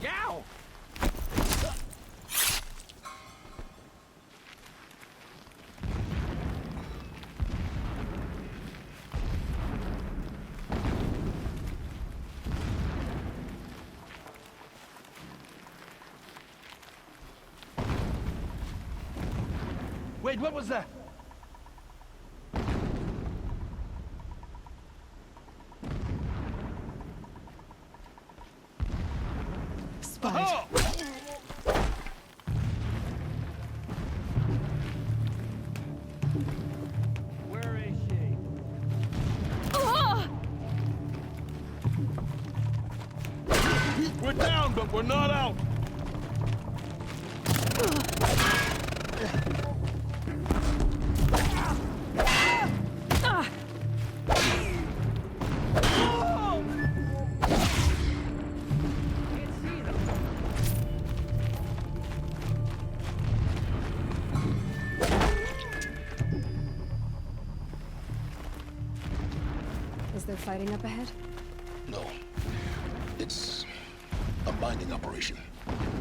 Yow! Wait, what was that? Spied. Oh! Where is she? We're down, but we're not out. Is there fighting up ahead? No. It's a mining operation.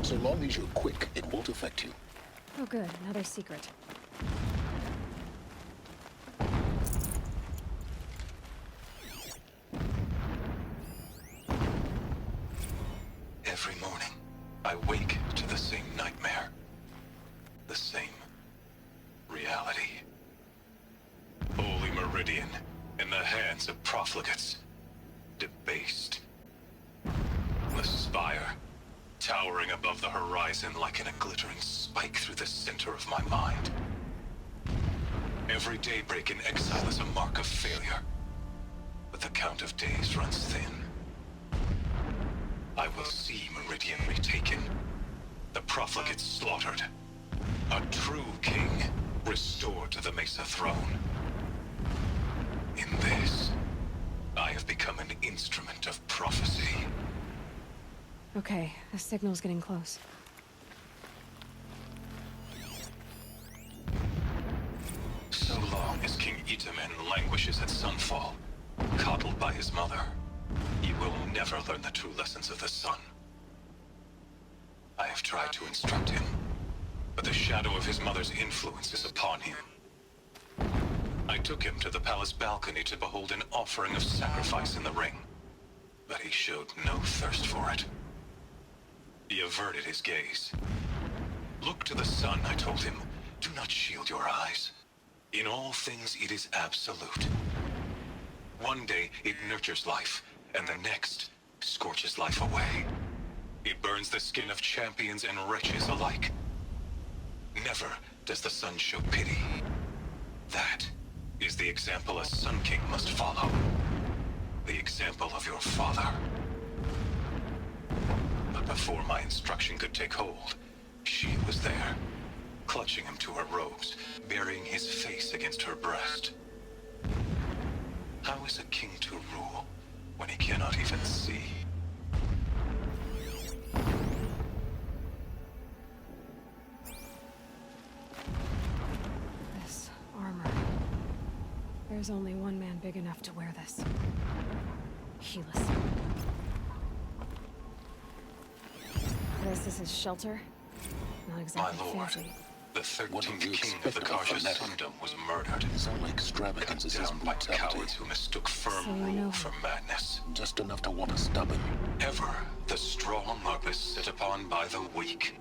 So long as you're quick, it won't affect you. Oh good, another secret. Every morning, I wake to the same nightmare. The same reality. Holy Meridian in the hands of profligates. Debased. The spire, towering above the horizon like a glittering spike through the center of my mind. Every daybreak in exile is a mark of failure, but the count of days runs thin. I will see Meridian retaken, the profligates slaughtered, a true king restored to the Mesa throne. In this, I have become an instrument of prophecy. Okay, the signal's getting close. So long as King Itamen languishes at Sunfall, coddled by his mother, he will never learn the true lessons of the sun. I have tried to instruct him, but the shadow of his mother's influence is upon him. I took him to the palace balcony to behold an offering of sacrifice in the ring, but he showed no thirst for it. He averted his gaze. Look to the sun, I told him. Do not shield your eyes. In all things it is absolute. One day it nurtures life, and the next scorches life away. It burns the skin of champions and wretches alike. Never does the sun show pity. That is the example a Sun King must follow. The example of your father. But before my instruction could take hold, she was there, clutching him to her robes, burying his face against her breast. How is a king to rule when he cannot even see? This armor. There's only one man big enough to wear this. Helis. This is his shelter? Not exactly My lord, fancy. the 13th king of the Karja Sundom was murdered. It's only extravagance is his Down by brutality. cowards who mistook firm So you rule know- for madness. Just enough to want to stubborn. Ever the strong are beset upon by the weak.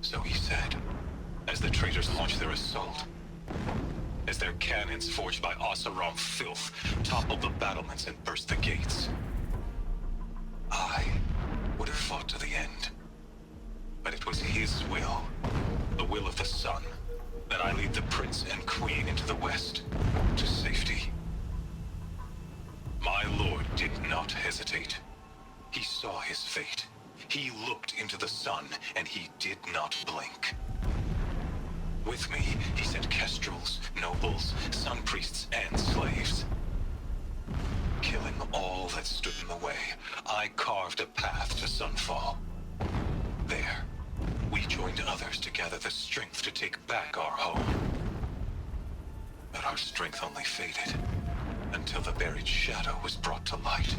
So he said, as the traitors launched their assault. As their cannons forged by Oseram filth toppled the battlements and burst the gates. I would have fought to the end. But it was his will, the will of the sun, that I lead the prince and queen into the west, to safety. My lord did not hesitate. He saw his fate. He looked into the sun, and he did not blink. With me, he sent kestrels, nobles, sun priests, and slaves. Killing all that stood in the way, I carved a path to Sunfall. There, we joined others gather the strength to take back our home. But our strength only faded until the buried shadow was brought to light.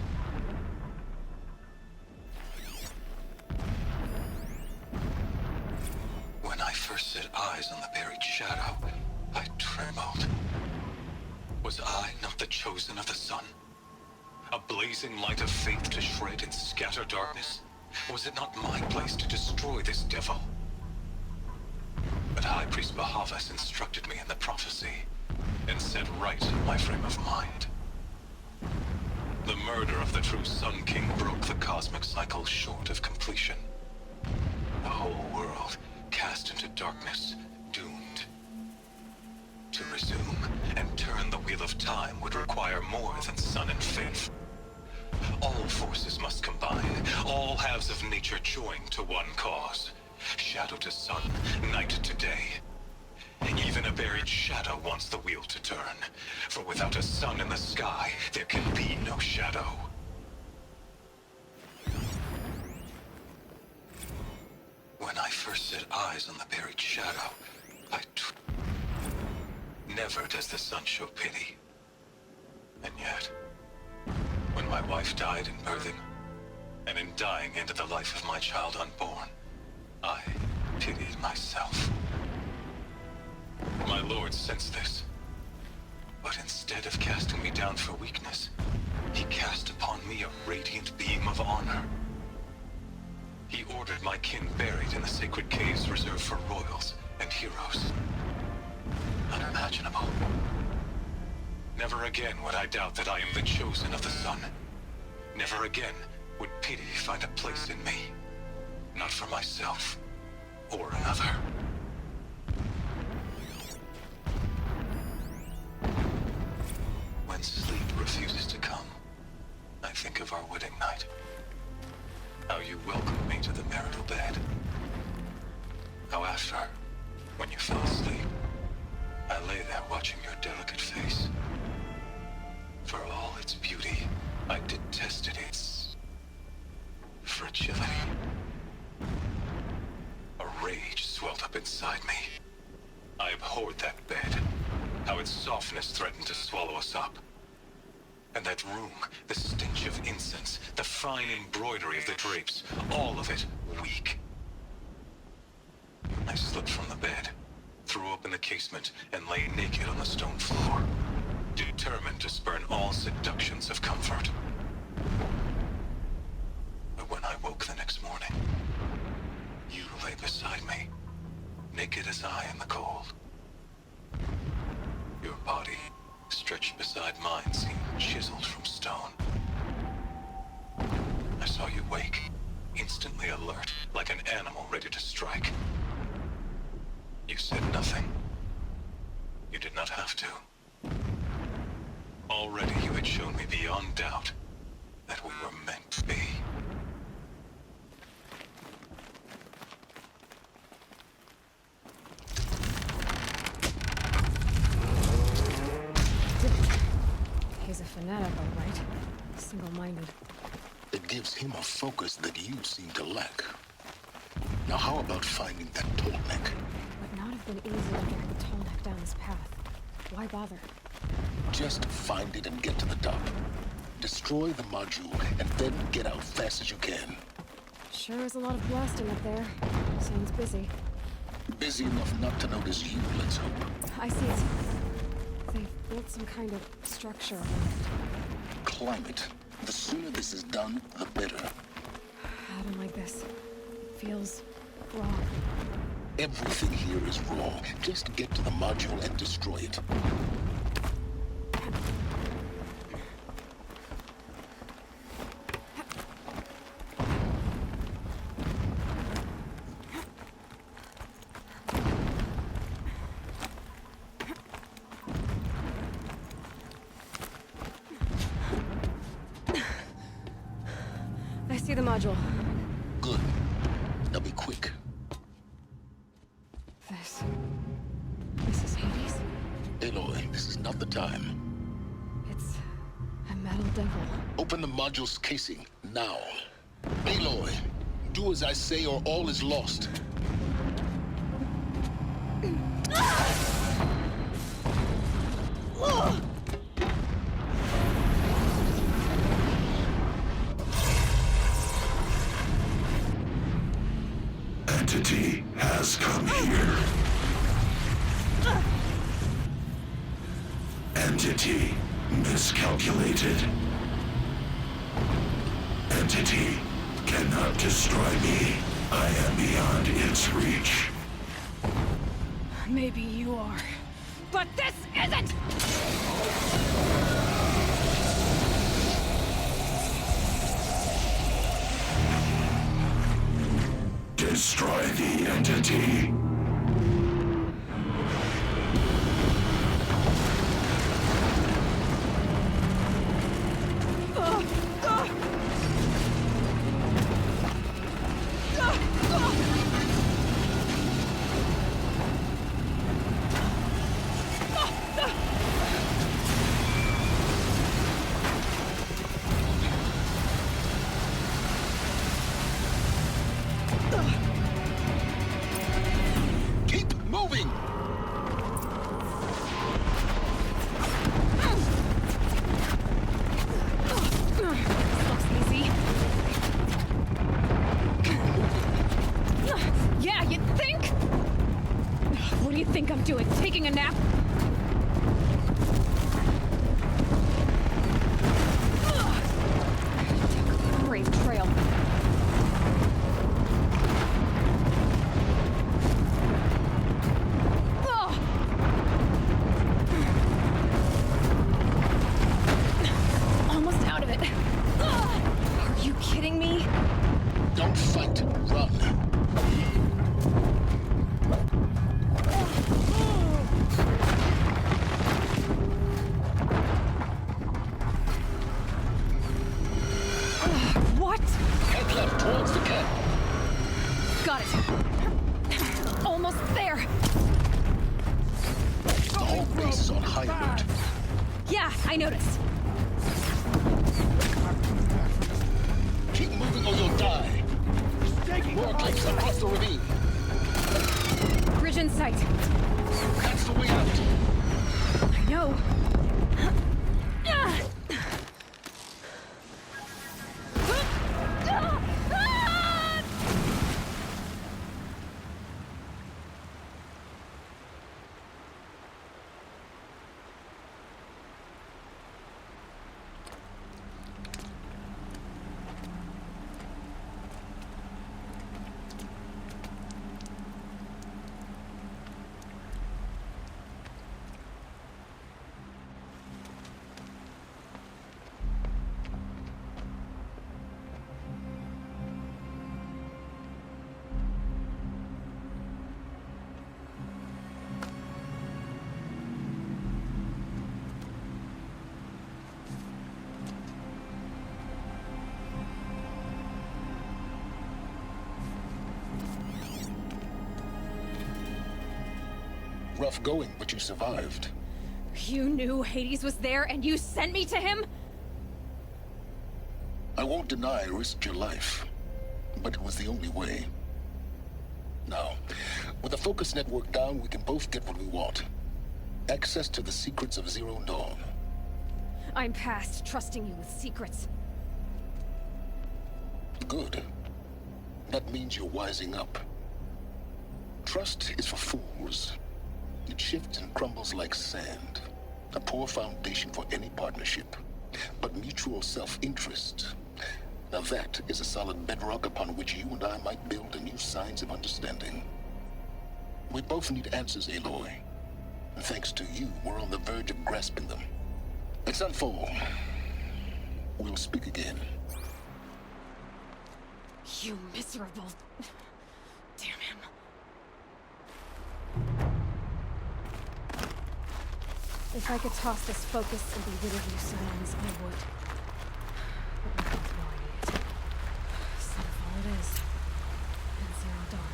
When I first set eyes on the buried shadow, I trembled. Was I not the chosen of the sun? A blazing light of faith to shred and scatter darkness? Was it not my place to destroy this devil? But High Priest Bahavas instructed me in the prophecy and set right my frame of mind. The murder of the true Sun King broke the cosmic cycle short of completion. The whole world cast into darkness, doomed. To resume and turn the wheel of time would require more than sun and faith. All forces must combine, all halves of nature join to one cause. Shadow to sun, night to day. Even a buried shadow wants the wheel to turn, for without a sun in the sky, there can be no shadow. When I first set eyes on the buried shadow, never does the sun show pity. And yet, when my wife died in birthing, and in dying ended the life of my child unborn, I pitied myself. My lord sensed this, but instead of casting me down for weakness, he cast upon me a radiant beam of honor. He ordered my kin buried in the sacred caves reserved for royals and heroes. Unimaginable. Never again would I doubt that I am the chosen of the sun. Never again would pity find a place in me. Not for myself or another. When sleep refuses to come, I think of our wedding night. How you welcomed me to the marital bed. How after, when you fell asleep, I lay there watching your delicate face. For all its beauty, I detested its fragility. A rage swelled up inside me. I abhorred that bed, how its softness threatened to swallow us up. And that room, the stench of incense, the fine embroidery of the drapes, all of it weak. I slipped from the bed, threw open the casement, and lay naked on the stone floor, determined to spurn all seductions of comfort. But when I woke the next morning, you lay beside me, naked as I in the cold. Your body, stretched beside mine, seemed chiseled from stone. I saw you wake, instantly alert, like an animal ready to strike. You said nothing. You did not have to. Already you had shown me beyond doubt that we were meant to be. He's a fanatic, all right. Single-minded. It gives him a focus that you seem to lack. Now how about finding that Tolnek? Would not have been easy to get the Tolnek down this path. Why bother? Just find it and get to the top. Destroy the module, and then get out fast as you can. Sure is a lot of blasting up there. Seems busy. Busy enough not to notice you, let's hope. I see it. They've built some kind of structure around it. Climate. The sooner this is done, the better. I don't like this. It feels wrong. Everything here is wrong. Just get to the module and destroy it. I see the module. Good. Now be quick. This is Hades? Aloy, this is not the time. It's a metal devil. Open the module's casing, now. Aloy, do as I say or all is lost. Entity has come here. Entity miscalculated. Entity cannot destroy me. I am beyond its reach. Maybe you are. But this isn't! Destroy the entity. Keep moving! Looks easy. Yeah, you'd think? What do you think I'm doing? Taking a nap? Brave trail. Almost out of it. Are you kidding me? Don't fight, run. What? Head left towards the camp. Got it. Almost there. The whole base is on high alert. Yeah, I noticed. Keep moving or you'll die. More clicks across the ravine. Bridge in sight. That's the way out. I know. Rough going, but you survived. You knew Hades was there and you sent me to him? I won't deny I risked your life, but it was the only way. Now, with the focus network down, we can both get what we want. Access to the secrets of Zero Dawn. I'm past trusting you with secrets. Good. That means you're wising up. Trust is for fools. It shifts and crumbles like sand. A poor foundation for any partnership. But mutual self-interest. Now that is a solid bedrock upon which you and I might build a new science of understanding. We both need answers, Aloy. And thanks to you, we're on the verge of grasping them. Let's unfold. We'll speak again. You miserable... Damn him. If I could toss this focus and be rid of you, Scions, I would. But nothing's more I need it. Son of all it is. And Zero Dawn.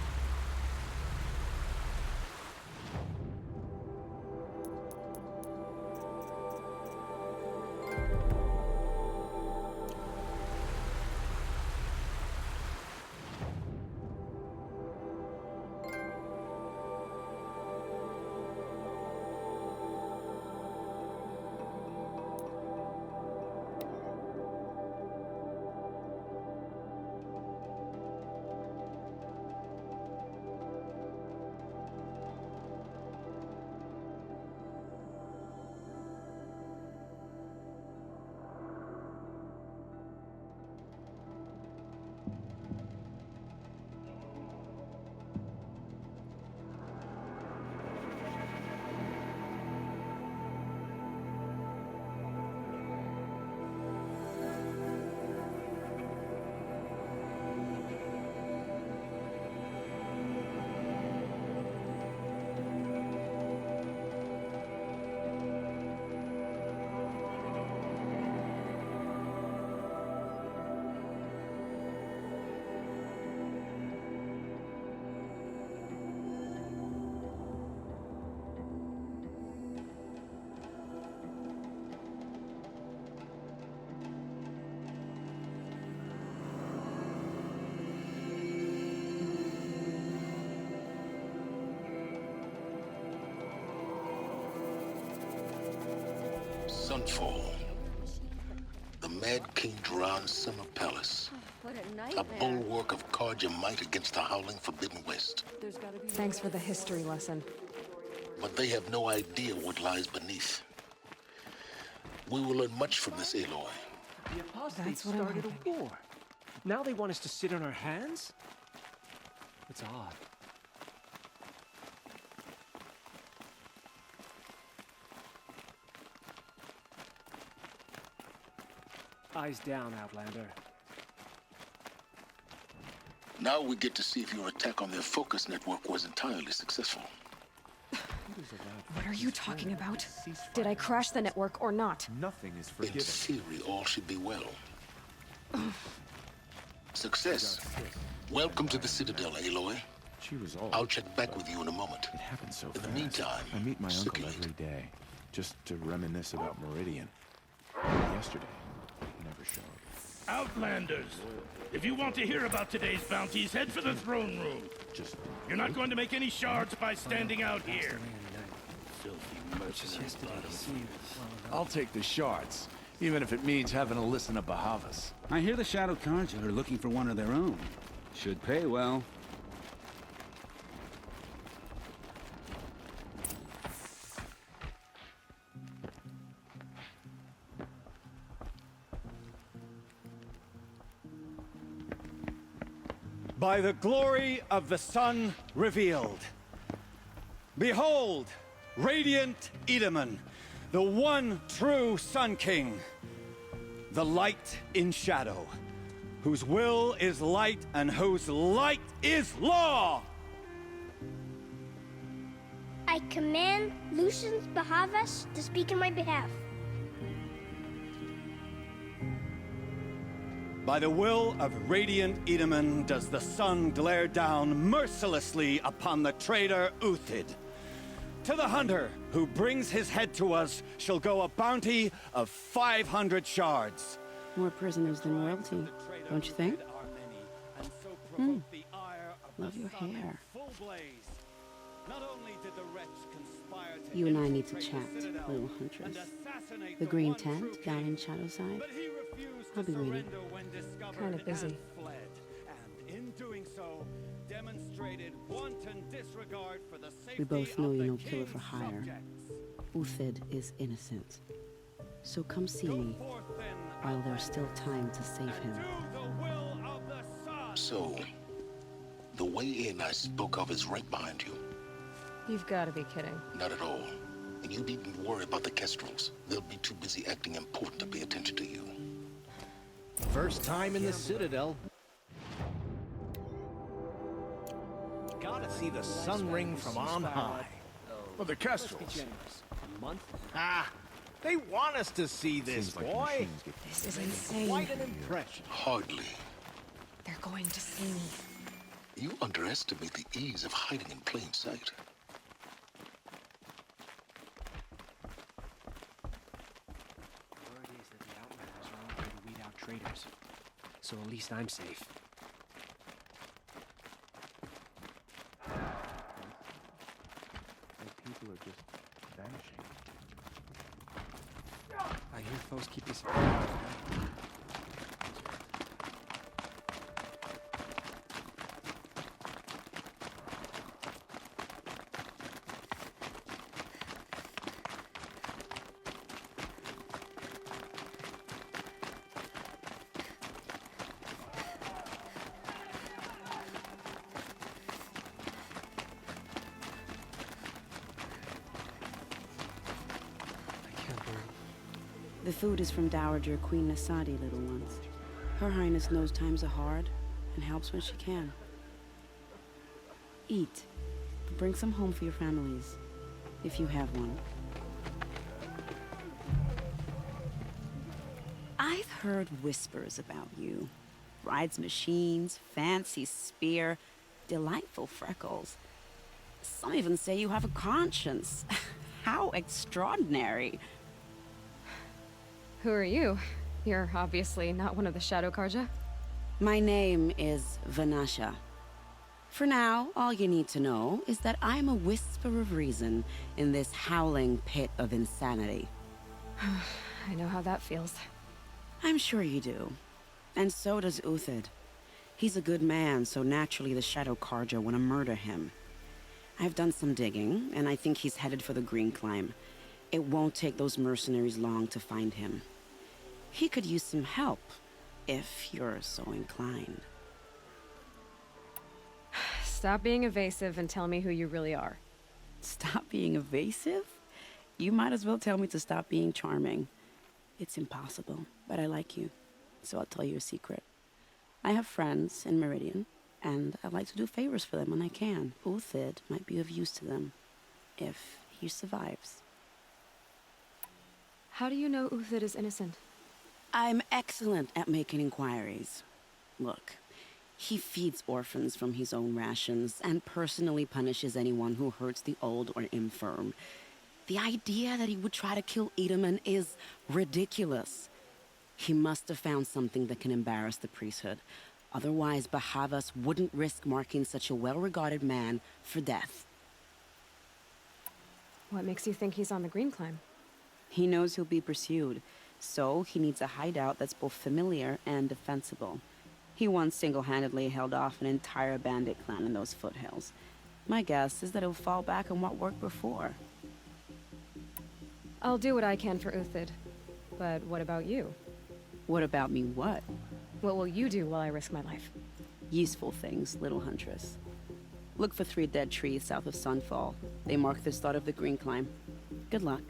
Sunfall. The Mad King Duran's summer palace. What a A nightmare. bulwark of Carja might against the howling Forbidden West. Thanks for the history lesson. But they have no idea what lies beneath. We will learn much from this, Aloy. The apostates That's what I'm started a hoping. war. Now they want us to sit on our hands? It's odd. Eyes down, Outlander. Now we get to see if your attack on their focus network was entirely successful. What are you talking about? Did I crash the network or not? Nothing is In forgiven. theory, all should be well. Success. Welcome to the Citadel, Aloy. She was all. I'll check back with you in a moment. It happened so In the fast. meantime, I meet my uncle circulate. every day, just to reminisce about Meridian. Yesterday, he never showed. Outlanders! If you want to hear about today's bounties, head for the throne room. Just You're not going to make any shards by standing out here. Filthy Just mercenary yesterday, blood. he seemed... I'll take the shards, even if it means having to listen to Bahavas. I hear the Shadow Carja are looking for one of their own. Should pay well. By the glory of the sun revealed. Behold, radiant Edaman, the one true Sun King. The light in shadow, whose will is light and whose light is law! I command Lucius Bahavas to speak in my behalf. By the will of radiant Edaman does the sun glare down mercilessly upon the traitor Uthid. To the hunter who brings his head to us shall go a bounty of 500 shards. More prisoners than royalty, don't you think? Love your hair. You and I need to chat, little huntress. The green tent down in Shadowside. I'll be waiting. Kinda busy. We both know you're no killer for hire. Uthid is innocent. So come see me while there's still time to save him. So, the way in I spoke of is right behind you. You've got to be kidding. Not at all. And you needn't worry about the Kestrels. They'll be too busy acting important to pay attention to you. First time in the Citadel. Gotta see the sun ring from on high. For the Kestrels. A month? Ah, they want us to see this, Seems like boy. machines get This is insane. Quite an impression. Hardly. They're going to see me. You underestimate the ease of hiding in plain sight. Word is that the Outlanders are only here to weed out traitors. So at least I'm safe. Like people are just vanishing. I hear foes keep this... The food is from Dowager Queen Nasadi, little ones. Her Highness knows times are hard and helps when she can. Eat. Bring some home for your families, if you have one. I've heard whispers about you. Rides machines, fancy spear, delightful freckles. Some even say you have a conscience. How extraordinary. Who are you? You're obviously not one of the Shadow Carja. My name is Vanasha. For now, all you need to know is that I'm a whisper of reason in this howling pit of insanity. I know how that feels. I'm sure you do. And so does Uthid. He's a good man, so naturally the Shadow Carja want to murder him. I've done some digging, and I think he's headed for the Green Climb. It won't take those mercenaries long to find him. He could use some help, if you're so inclined. Stop being evasive and tell me who you really are. Stop being evasive? You might as well tell me to stop being charming. It's impossible, but I like you, so I'll tell you a secret. I have friends in Meridian, and I like to do favors for them when I can. Uthid might be of use to them, if he survives. How do you know Uthid is innocent? I'm excellent at making inquiries. Look, he feeds orphans from his own rations and personally punishes anyone who hurts the old or infirm. The idea that he would try to kill Edelman is ridiculous. He must have found something that can embarrass the priesthood. Otherwise, Bahavas wouldn't risk marking such a well-regarded man for death. What makes you think he's on the Green Climb? He knows he'll be pursued, so he needs a hideout that's both familiar and defensible. He once single-handedly held off an entire bandit clan in those foothills. My guess is that he'll fall back on what worked before. I'll do what I can for Uthid. But what about you? What about me what? What will you do while I risk my life? Useful things, little huntress. Look for 3 dead trees south of Sunfall. They mark the start of the Green Climb. Good luck.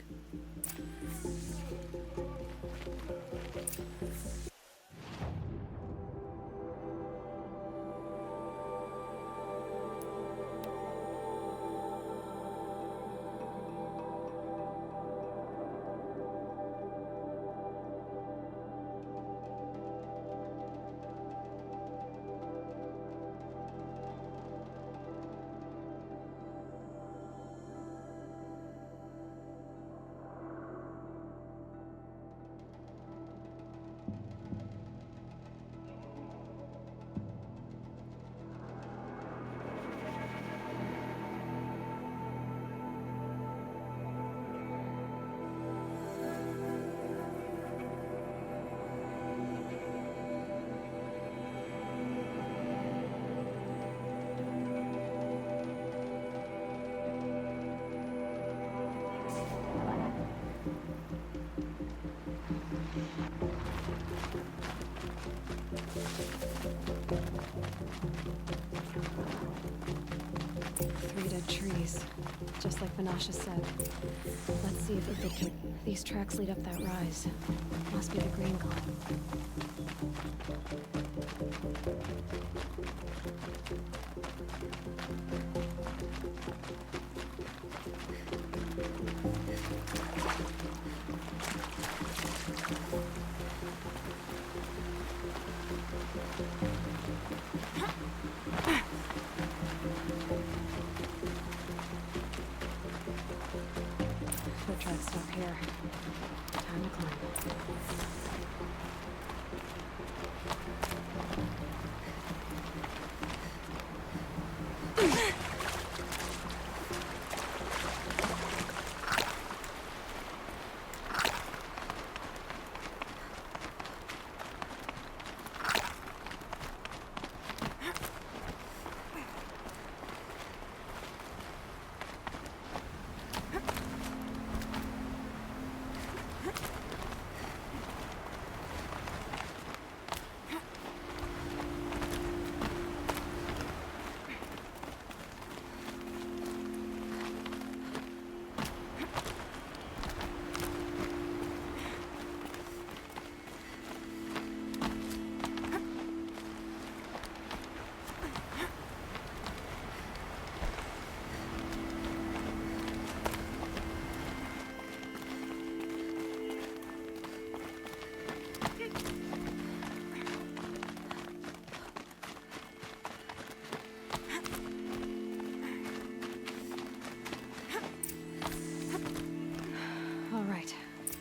Trees, just like Vanasha said. Let's see if they can. These tracks lead up that rise. Must be the Green Climb. Foot tracks stop here. Time to climb.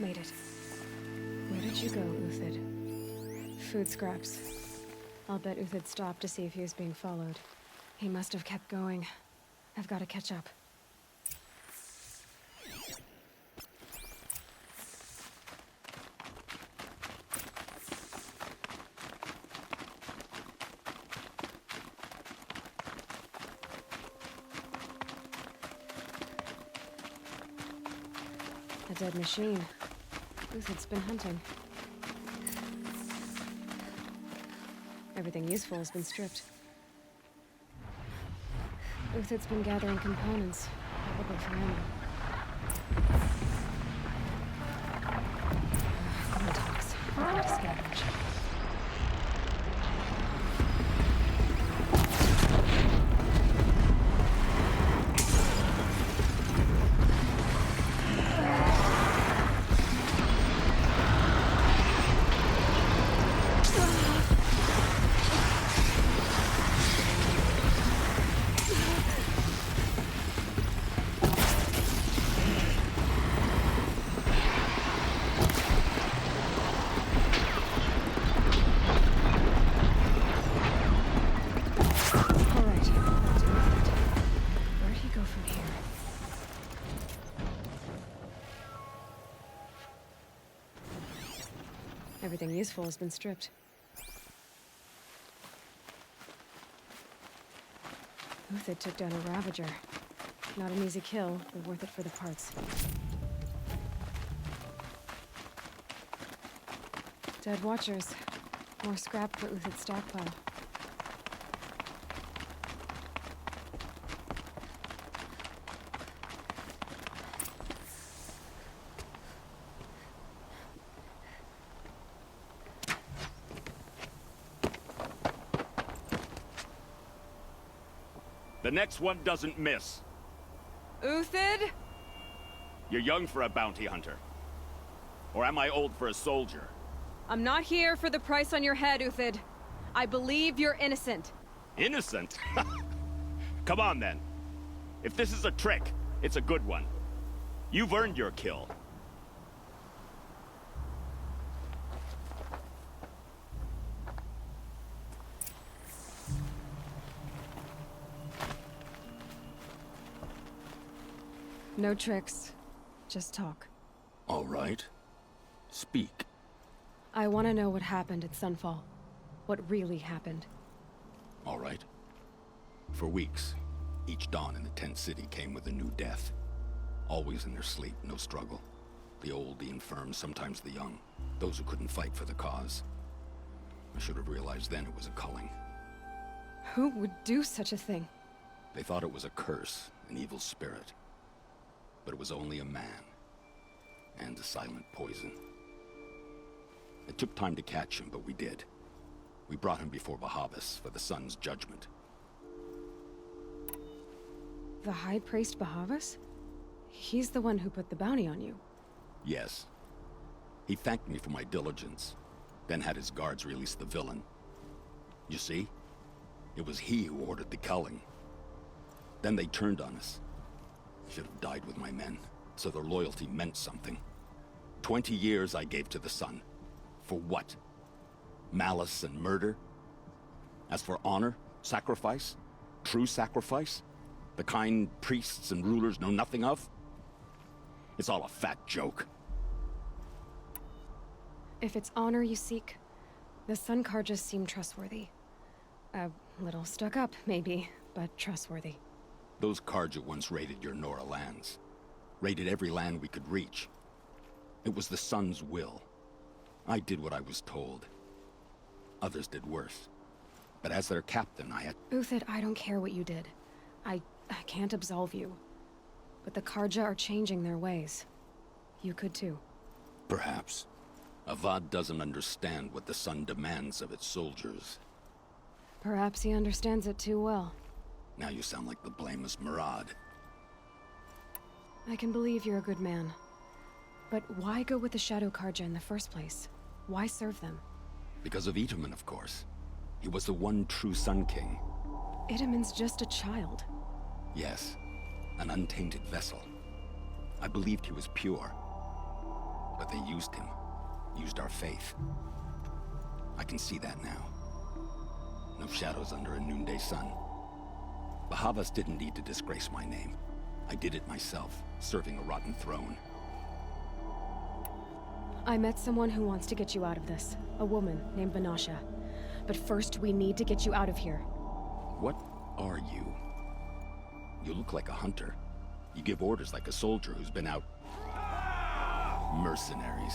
Made it. Where did you go, Uthid? Food scraps. I'll bet Uthid stopped to see if he was being followed. He must have kept going. I've got to catch up. A dead machine. Uthid's been hunting. Everything useful has been stripped. Uthid's been gathering components, probably for ammo. Contacts. Nothing to scavenge. Everything useful has been stripped. Uthid took down a Ravager. Not an easy kill, but worth it for the parts. Dead Watchers. More scrap for Uthid's stockpile. The next one doesn't miss. Uthid? You're young for a bounty hunter. Or am I old for a soldier? I'm not here for the price on your head, Uthid. I believe you're innocent. Innocent? Come on, then. If this is a trick, it's a good one. You've earned your kill. No tricks. Just talk. All right. Speak. I want to know what happened at Sunfall. What really happened. All right. For weeks, each dawn in the tent city came with a new death. Always in their sleep, no struggle. The old, the infirm, sometimes the young. Those who couldn't fight for the cause. I should have realized then it was a culling. Who would do such a thing? They thought it was a curse, an evil spirit. But it was only a man. And a silent poison. It took time to catch him, but we did. We brought him before Bahavas for the sun's judgment. The High Priest Bahavas? He's the one who put the bounty on you. Yes. He thanked me for my diligence, then had his guards release the villain. You see? It was he who ordered the culling. Then they turned on us. Should have died with my men, so their loyalty meant something. 20 years I gave to the sun. For what? Malice and murder? As for honor, sacrifice, true sacrifice, the kind priests and rulers know nothing of? It's all a fat joke. If it's honor you seek, the Sun Karjas seem trustworthy. A little stuck up, maybe, but trustworthy. Those Karja once raided your Nora lands. Raided every land we could reach. It was the Sun's will. I did what I was told. Others did worse. But as their captain, I had... Uthid, I don't care what you did. I can't absolve you. But the Karja are changing their ways. You could too. Perhaps. Avad doesn't understand what the Sun demands of its soldiers. Perhaps he understands it too well. Now you sound like the blameless Murad. I can believe you're a good man. But why go with the Shadow Karja in the first place? Why serve them? Because of Itaman, of course. He was the one true Sun King. Itaman's just a child. Yes, an untainted vessel. I believed he was pure. But they used him. Used our faith. I can see that now. No shadows under a noonday sun. Bahavas didn't need to disgrace my name. I did it myself, serving a rotten throne. I met someone who wants to get you out of this. A woman named Vanasha. But first, we need to get you out of here. What are you? You look like a hunter. You give orders like a soldier who's been out... Mercenaries.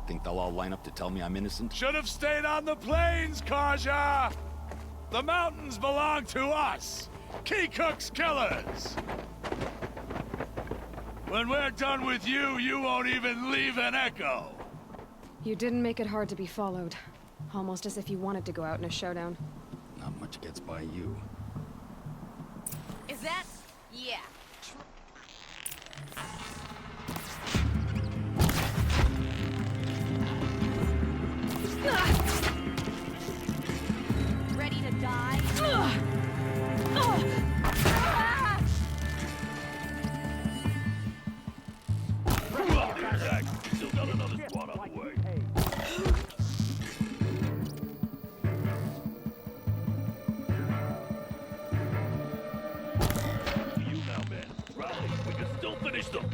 Think they'll all line up to tell me I'm innocent? Should have stayed on the plains, Kaja! The mountains belong to us! Keecook's killers! When we're done with you, you won't even leave an echo! You didn't make it hard to be followed. Almost as if you wanted to go out in a showdown. Not much gets by you. Is that? Yeah. Ready to die? Still got another squad on the way. You now, man. Rally. We can still finish them.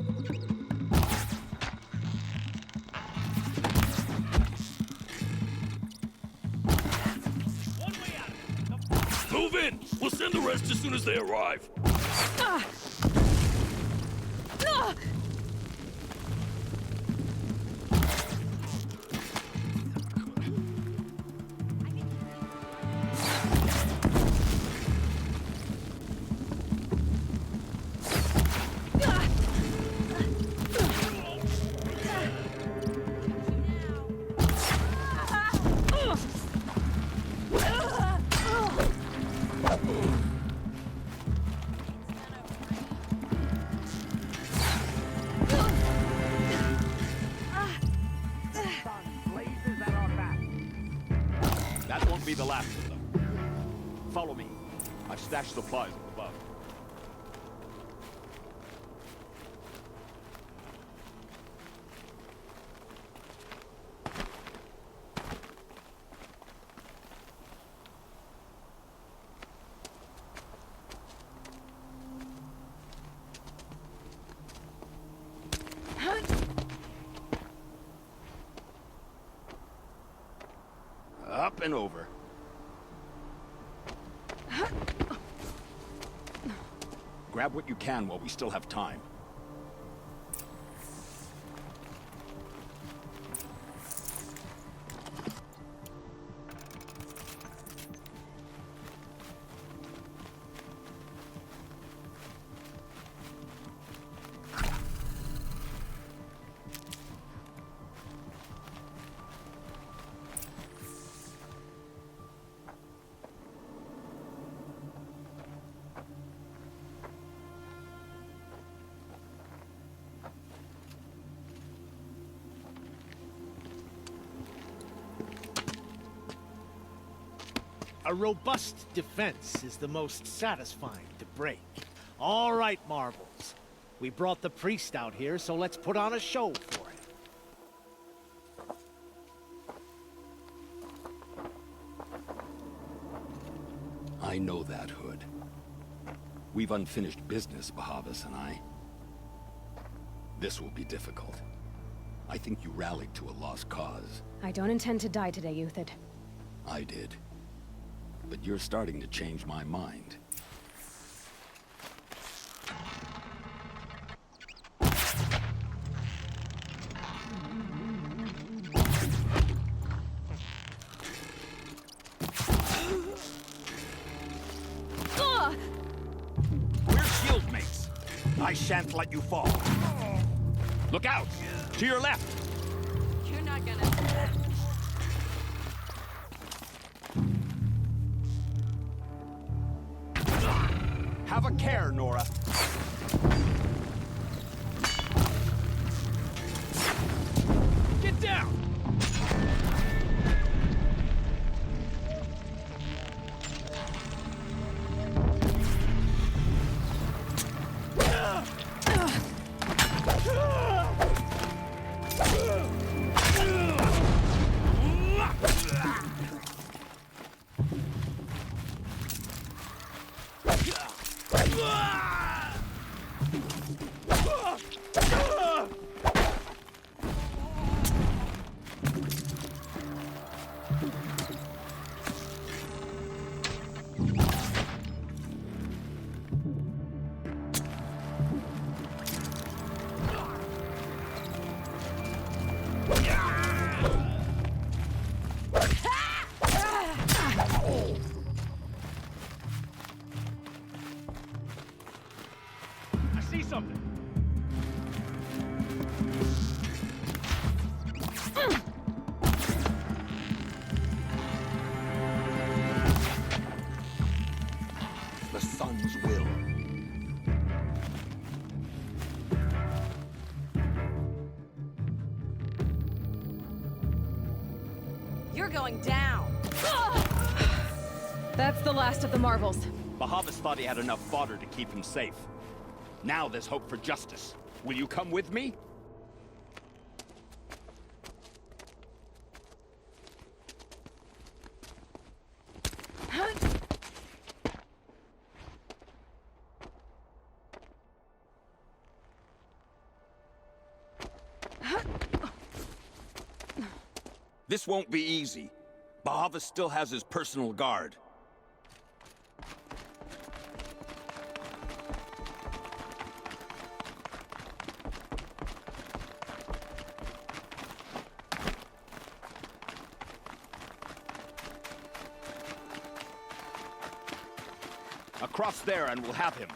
Move in! We'll send the rest as soon as they arrive. That won't be the last of them. Follow me. I've stashed supplies up above. Up and over. Grab what you can while we still have time. A robust defense is the most satisfying to break. All right, Marvels. We brought the priest out here, so let's put on a show for him. I know that, Hood. We've unfinished business, Bahavas and I. This will be difficult. I think you rallied to a lost cause. I don't intend to die today, Euthid. I did. But you're starting to change my mind. We're shield mates. I shan't let you fall. Look out! To your left! You're not gonna... Have a care, Nora. Get down! see something. The sun's will. You're going down. That's the last of the marvels. Bahavas thought he had enough fodder to keep him safe. Now there's hope for justice. Will you come with me? This won't be easy. Bahavas still has his personal guard. Across there and we'll have him.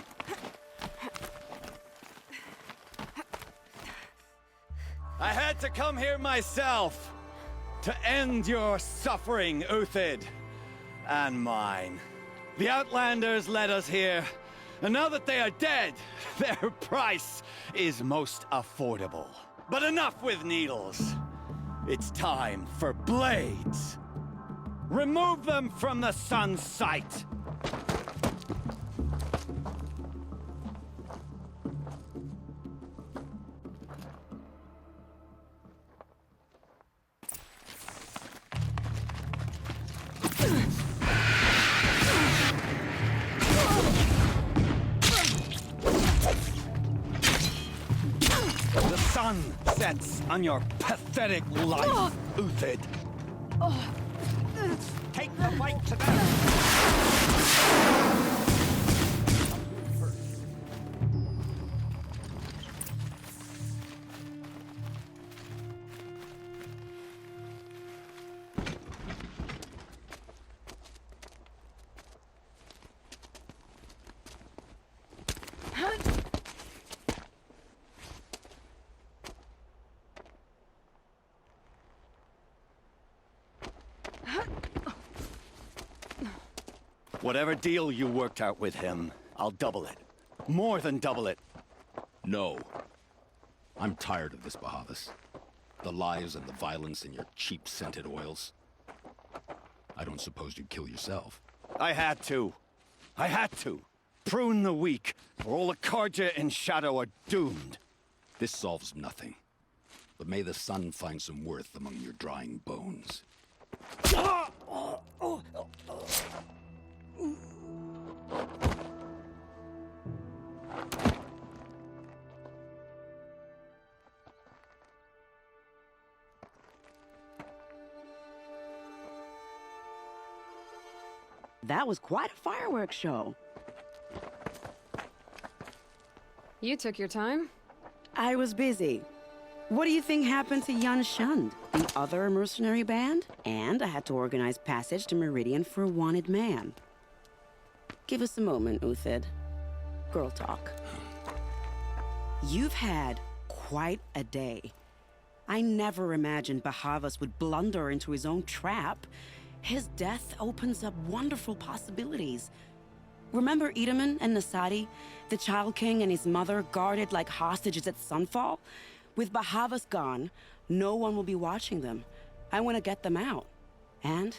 I had to come here myself to end your suffering, Uthid, and mine. The Outlanders led us here, and now that they are dead, their price is most affordable. But enough with needles. It's time for blades. Remove them from the sun's sight. The sun sets on your pathetic life, Uthid. Take the fight to them! Whatever deal you worked out with him, I'll double it. More than double it. No. I'm tired of this, Bahavas. The lies and the violence and your cheap scented oils. I don't suppose you'd kill yourself. I had to. I had to. Prune the weak, or all the Karja in Shadow are doomed. This solves nothing. But may the sun find some worth among your drying bones. That was quite a fireworks show. You took your time? I was busy. What do you think happened to Yan Shund, the other mercenary band? And I had to organize passage to Meridian for a wanted man. Give us a moment, Uthid. Girl talk. You've had quite a day. I never imagined Bahavas would blunder into his own trap. His death opens up wonderful possibilities. Remember Edaman and Nasadi, the Child King and his mother guarded like hostages at sunfall? With Bahavas gone, no one will be watching them. I want to get them out. And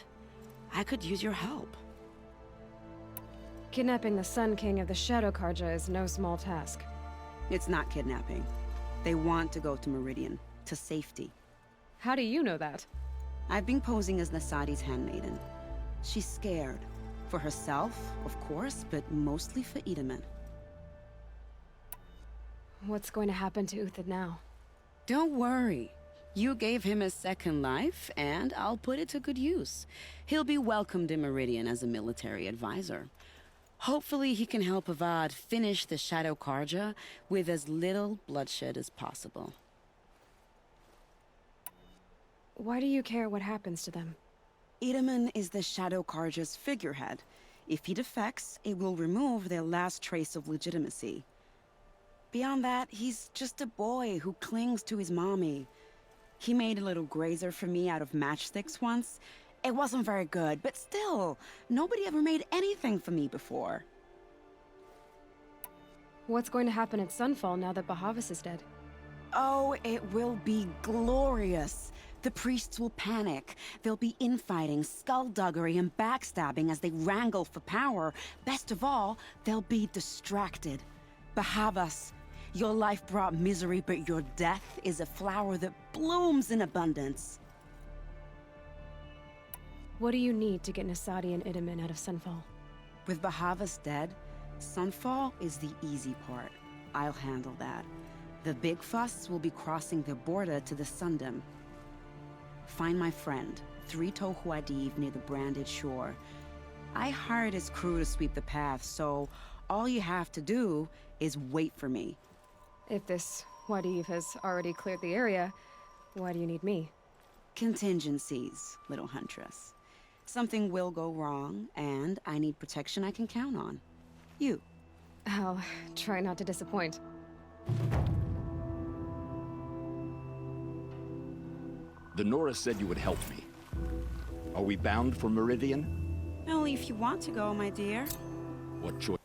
I could use your help. Kidnapping the Sun King of the Shadow Karja is no small task. It's not kidnapping. They want to go to Meridian, to safety. How do you know that? I've been posing as Nasadi's handmaiden. She's scared. For herself, of course, but mostly for Edaman. What's going to happen to Uthid now? Don't worry. You gave him a second life, and I'll put it to good use. He'll be welcomed in Meridian as a military advisor. Hopefully he can help Avad finish the Shadow Karja with as little bloodshed as possible. Why do you care what happens to them? Edaman is the Shadow Karja's figurehead. If he defects, it will remove their last trace of legitimacy. Beyond that, he's just a boy who clings to his mommy. He made a little grazer for me out of matchsticks once. It wasn't very good, but still, nobody ever made anything for me before. What's going to happen at Sunfall now that Bahavas is dead? Oh, it will be glorious. The priests will panic. There'll be infighting, skullduggery, and backstabbing as they wrangle for power. Best of all, they'll be distracted. Bahavas, your life brought misery, but your death is a flower that blooms in abundance. What do you need to get Nasadi and Idaman out of Sunfall? With Bahavas dead, Sunfall is the easy part. I'll handle that. The big fuss will be crossing the border to the Sundom. Find my friend, Three-Toe Huadiv, near the Branded Shore. I hired his crew to sweep the path, so all you have to do is wait for me. If this Huadiv has already cleared the area, why do you need me? Contingencies, little huntress. Something will go wrong, and I need protection I can count on. You. I'll try not to disappoint. The Nora said you would help me. Are we bound for Meridian? Only if you want to go, my dear. What choice?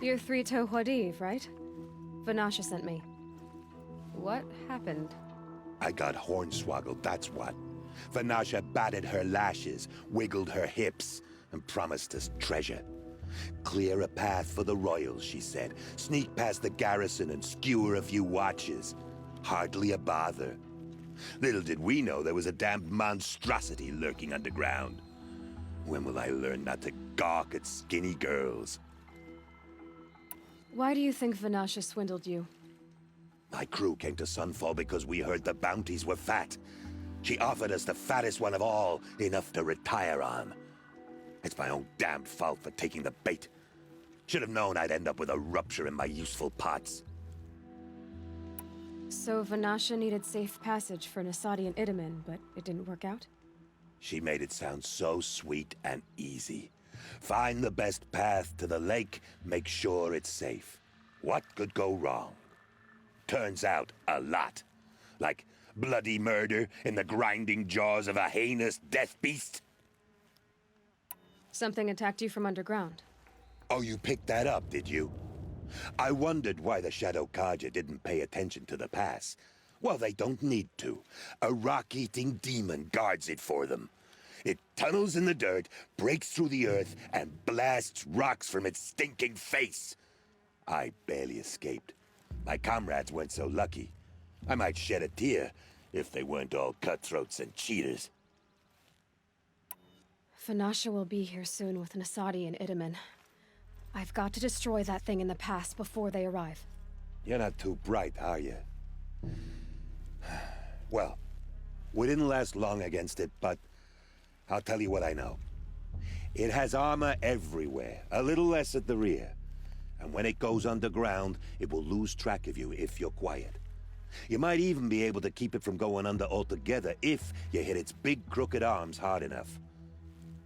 You're Three-Toe Huadiv, right? Vanasha sent me. What happened? I got hornswoggled, that's what. Vanasha batted her lashes, wiggled her hips, and promised us treasure. Clear a path for the royals, she said. Sneak past the garrison and skewer a few watches. Hardly a bother. Little did we know there was a damned monstrosity lurking underground. When will I learn not to gawk at skinny girls? Why do you think Vanasha swindled you? My crew came to Sunfall because we heard the bounties were fat. She offered us the fattest one of all, enough to retire on. It's my own damned fault for taking the bait. Should have known I'd end up with a rupture in my useful parts. So Vanasha needed safe passage for Nasadi and Idaman, but it didn't work out? She made it sound so sweet and easy. Find the best path to the lake, make sure it's safe. What could go wrong? Turns out, a lot. Like bloody murder in the grinding jaws of a heinous death beast. Something attacked you from underground. Oh, you picked that up, did you? I wondered why the Shadow Kaja didn't pay attention to the pass. Well, they don't need to. A rock-eating demon guards it for them. It tunnels in the dirt, breaks through the earth, and blasts rocks from its stinking face. I barely escaped. My comrades weren't so lucky. I might shed a tear if they weren't all cutthroats and cheaters. Vanasha will be here soon with Nasadi and Idaman. I've got to destroy that thing in the pass before they arrive. You're not too bright, are you? Well, we didn't last long against it, but I'll tell you what I know. It has armor everywhere, a little less at the rear. And when it goes underground, it will lose track of you if you're quiet. You might even be able to keep it from going under altogether if you hit its big crooked arms hard enough.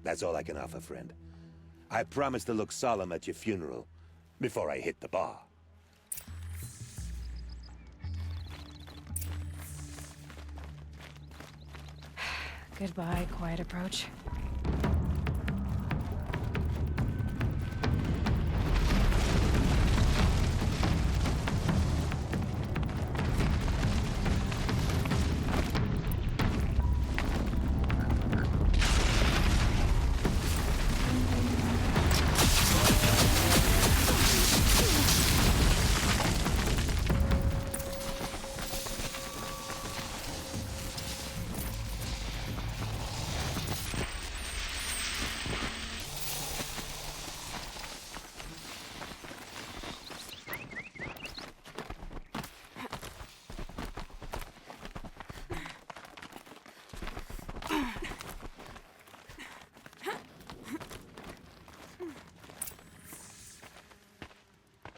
That's all I can offer, friend. I promise to look solemn at your funeral before I hit the bar. Goodbye, quiet approach.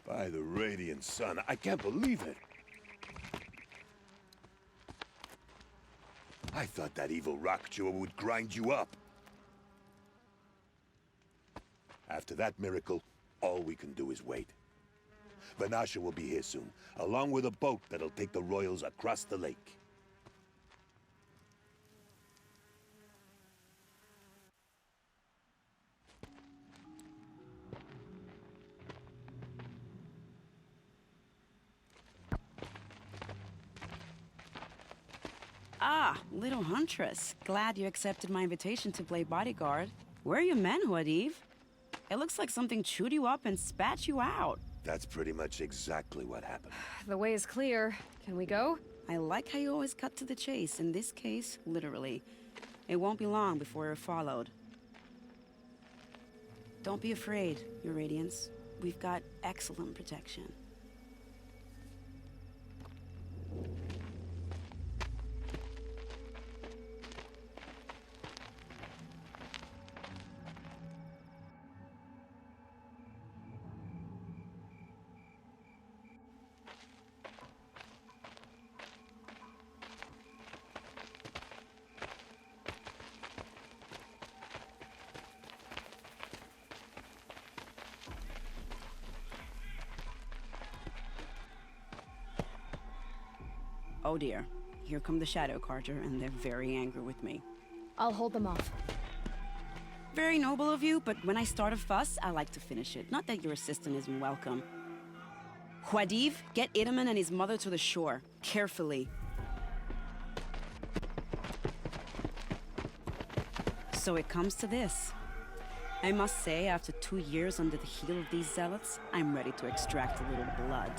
By the radiant sun, I can't believe it. I thought that evil rock chewer would grind you up. After that miracle, all we can do is wait. Vanasha will be here soon, along with a boat that'll take the royals across the lake. Ah, little huntress. Glad you accepted my invitation to play bodyguard. Where are your men, Huadiv? It looks like something chewed you up and spat you out. That's pretty much exactly what happened. The way is clear. Can we go? I like how you always cut to the chase. In this case, literally. It won't be long before you're followed. Don't be afraid, Your Radiance. We've got excellent protection. Oh dear. Here come the Shadow Carter, and they're very angry with me. I'll hold them off. Very noble of you, but when I start a fuss, I like to finish it. Not that your assistant isn't welcome. Huadiv, get Idaman and his mother to the shore. Carefully. So it comes to this. I must say, after 2 years under the heel of these zealots, I'm ready to extract a little blood.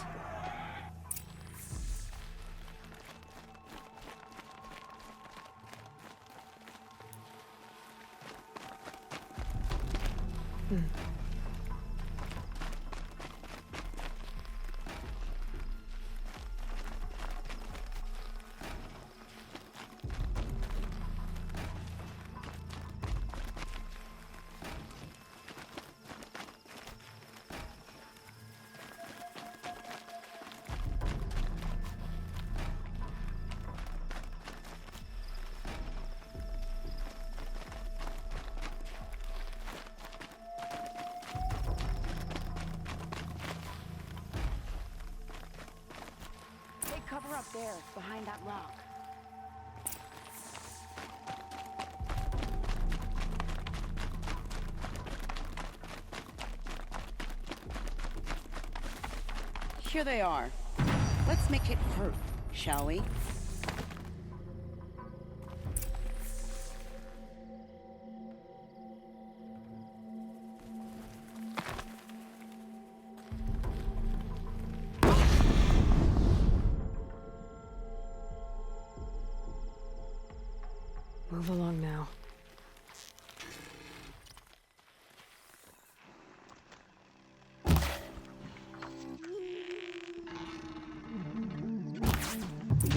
Cover up there, behind that rock. Here they are. Let's make it hurt, shall we? Move along now.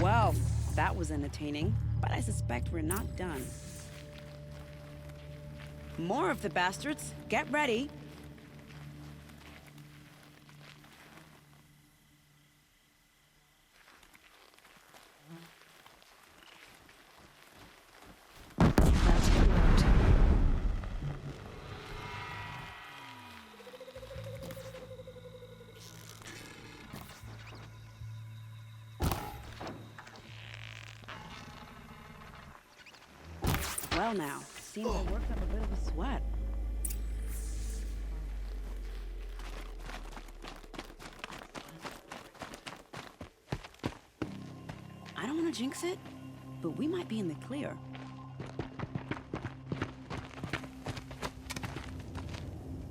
Well, that was entertaining, but I suspect we're not done. More of the bastards. Get ready. well now. Seems I worked up a bit of a sweat. I don't want to jinx it, but we might be in the clear.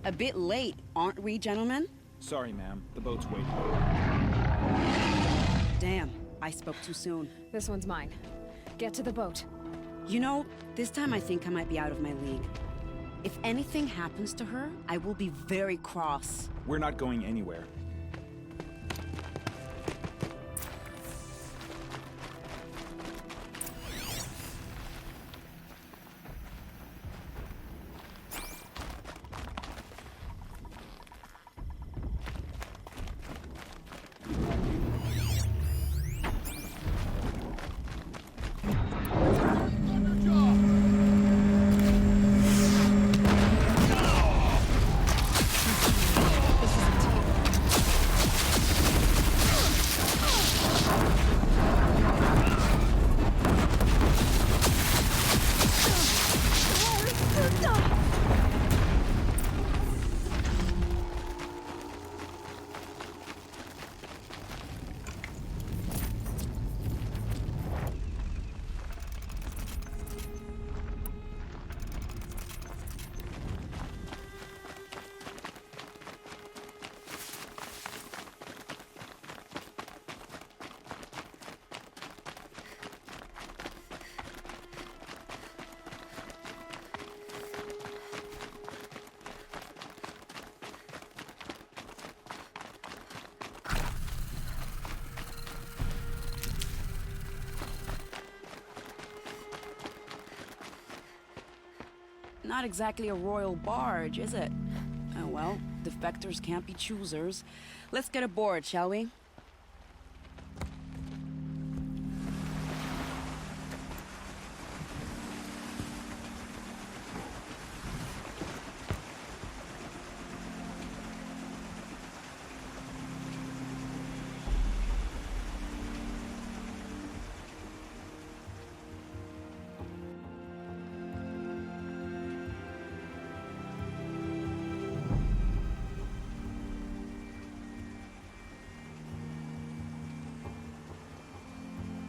A bit late, aren't we, gentlemen? Sorry, ma'am. The boat's waiting. Damn, I spoke too soon. This one's mine. Get to the boat. You know, this time I think I might be out of my league. If anything happens to her, I will be very cross. We're not going anywhere. Not exactly a royal barge, is it? Oh well, defectors can't be choosers. Let's get aboard, shall we?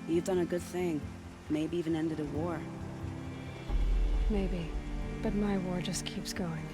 You've done a good thing. Maybe even ended a war. Maybe. But my war just keeps going.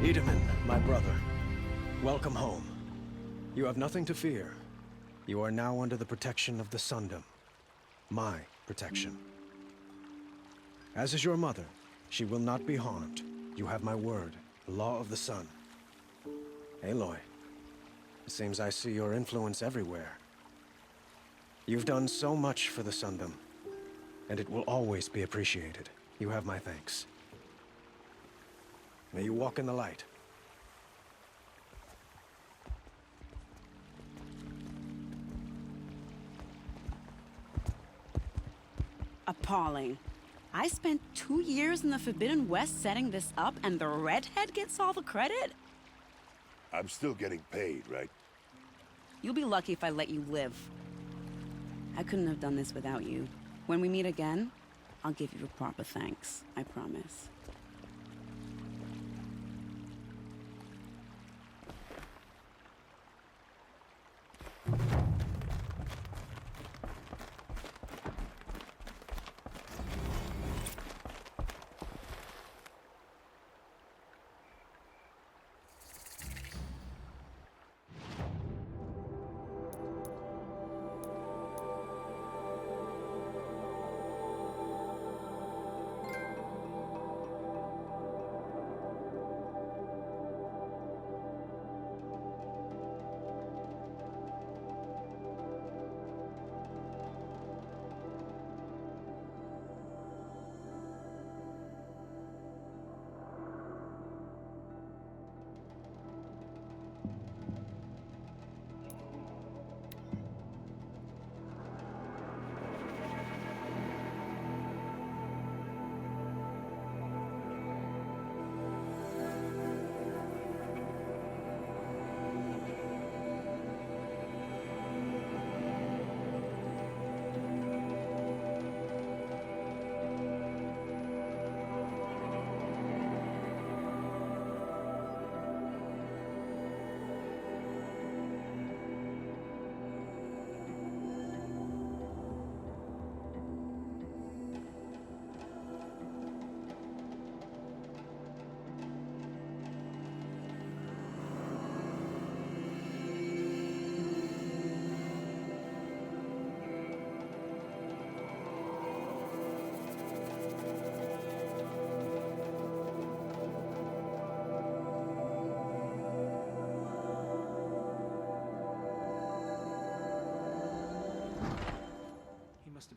Wiedemann, my brother, welcome home. You have nothing to fear. You are now under the protection of the Sundom. My protection. As is your mother, she will not be harmed. You have my word, the law of the sun. Aloy, it seems I see your influence everywhere. You've done so much for the Sundom, and it will always be appreciated. You have my thanks. May you walk in the light. Appalling. I spent 2 years in the Forbidden West setting this up, and the redhead gets all the credit? I'm still getting paid, right? You'll be lucky if I let you live. I couldn't have done this without you. When we meet again, I'll give you a proper thanks. I promise.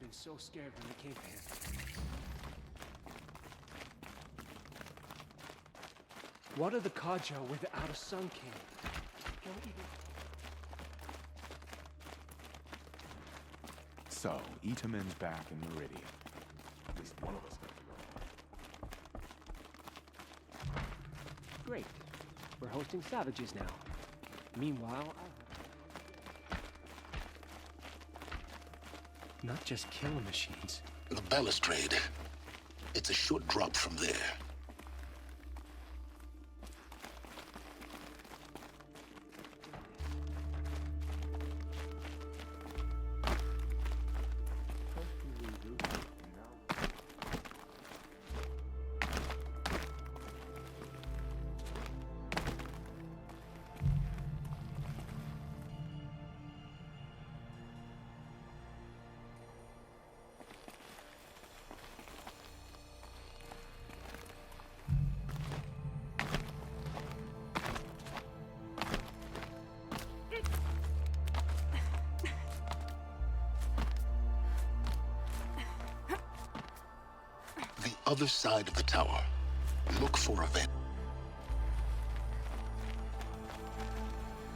been so scared when they came here. What of the Kaja where the Outer Sun came? Don't even... So, Itaman's back in Meridian. At least one of us got to go. Great. We're hosting savages now. Meanwhile, not just killing machines. The balustrade. It's a short drop from there. Other side of the tower. Look for a vent.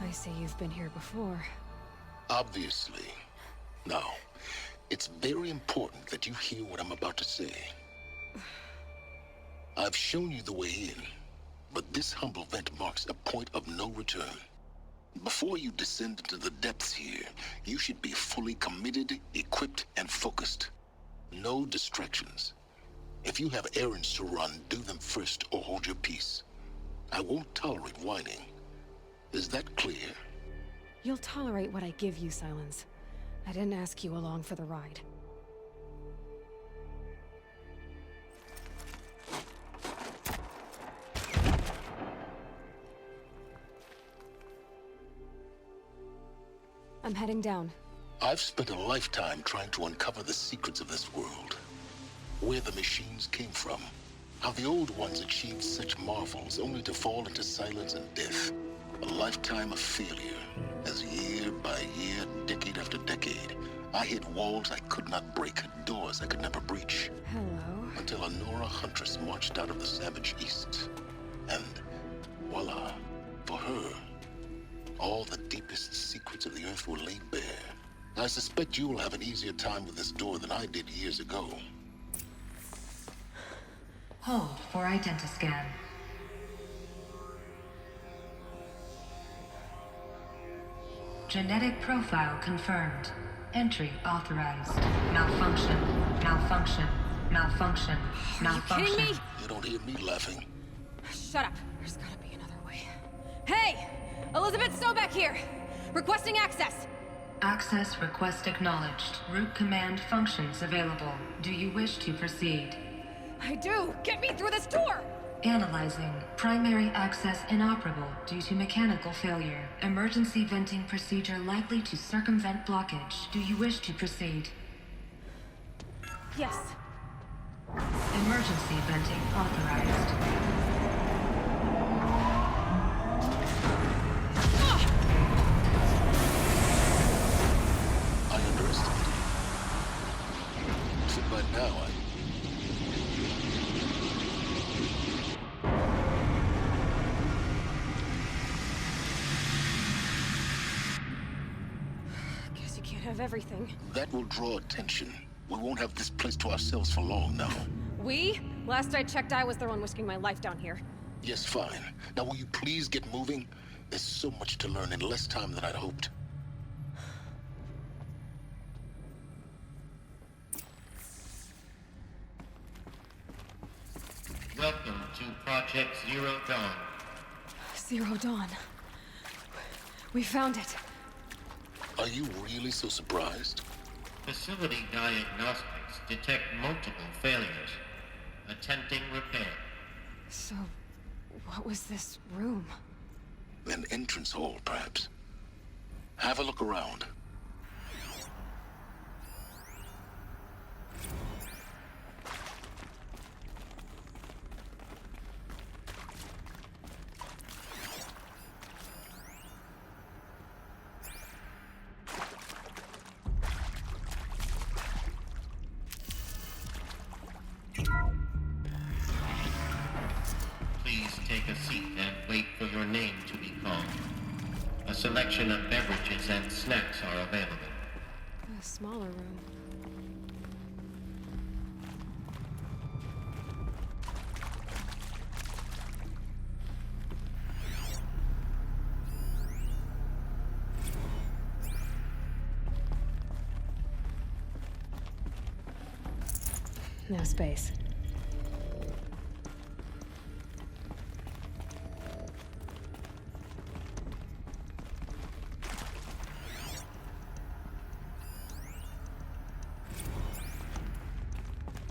I see you've been here before. Obviously. Now, it's very important that you hear what I'm about to say. I've shown you the way in, but this humble vent marks a point of no return. Before you descend into the depths here, you should be fully committed, equipped, and focused. No distractions. If you have errands to run, do them first or hold your peace. I won't tolerate whining. Is that clear? You'll tolerate what I give you, Silence. I didn't ask you along for the ride. I'm heading down. I've spent a lifetime trying to uncover the secrets of this world. Where the machines came from. How the old ones achieved such marvels only to fall into silence and death. A lifetime of failure. As year by year, decade after decade, I hit walls I could not break, doors I could never breach. Hello. Until a Nora huntress marched out of the savage east. And voila, for her, all the deepest secrets of the earth were laid bare. I suspect you will have an easier time with this door than I did years ago. Hold for identiscan. Genetic profile confirmed. Entry authorized. Malfunction. Malfunction. Malfunction. Malfunction. Are you kidding me? You don't hear me laughing. Shut up. There's gotta be another way. Hey! Elizabeth Sobeck here! Requesting access! Access request acknowledged. Root command functions available. Do you wish to proceed? I do! Get me through this door! Analyzing. Primary access inoperable due to mechanical failure. Emergency venting procedure likely to circumvent blockage. Do you wish to proceed? Yes. Emergency venting authorized. I underestimated you. So by now, Guess you can't have everything. that will draw attention. We won't have this place to ourselves for long now. We? Last I checked, I was the one risking my life down here. Yes, fine. Now will you please get moving? There's so much to learn in less time than I'd hoped. Welcome to Project Zero Dawn. Zero Dawn. We found it. Are you really so surprised? Facility diagnostics detect multiple failures. Attempting repair. So, what was this room? An entrance hall, perhaps. Have a look around. a seat and wait for your name to be called. A selection of beverages and snacks are available. A smaller room. No space.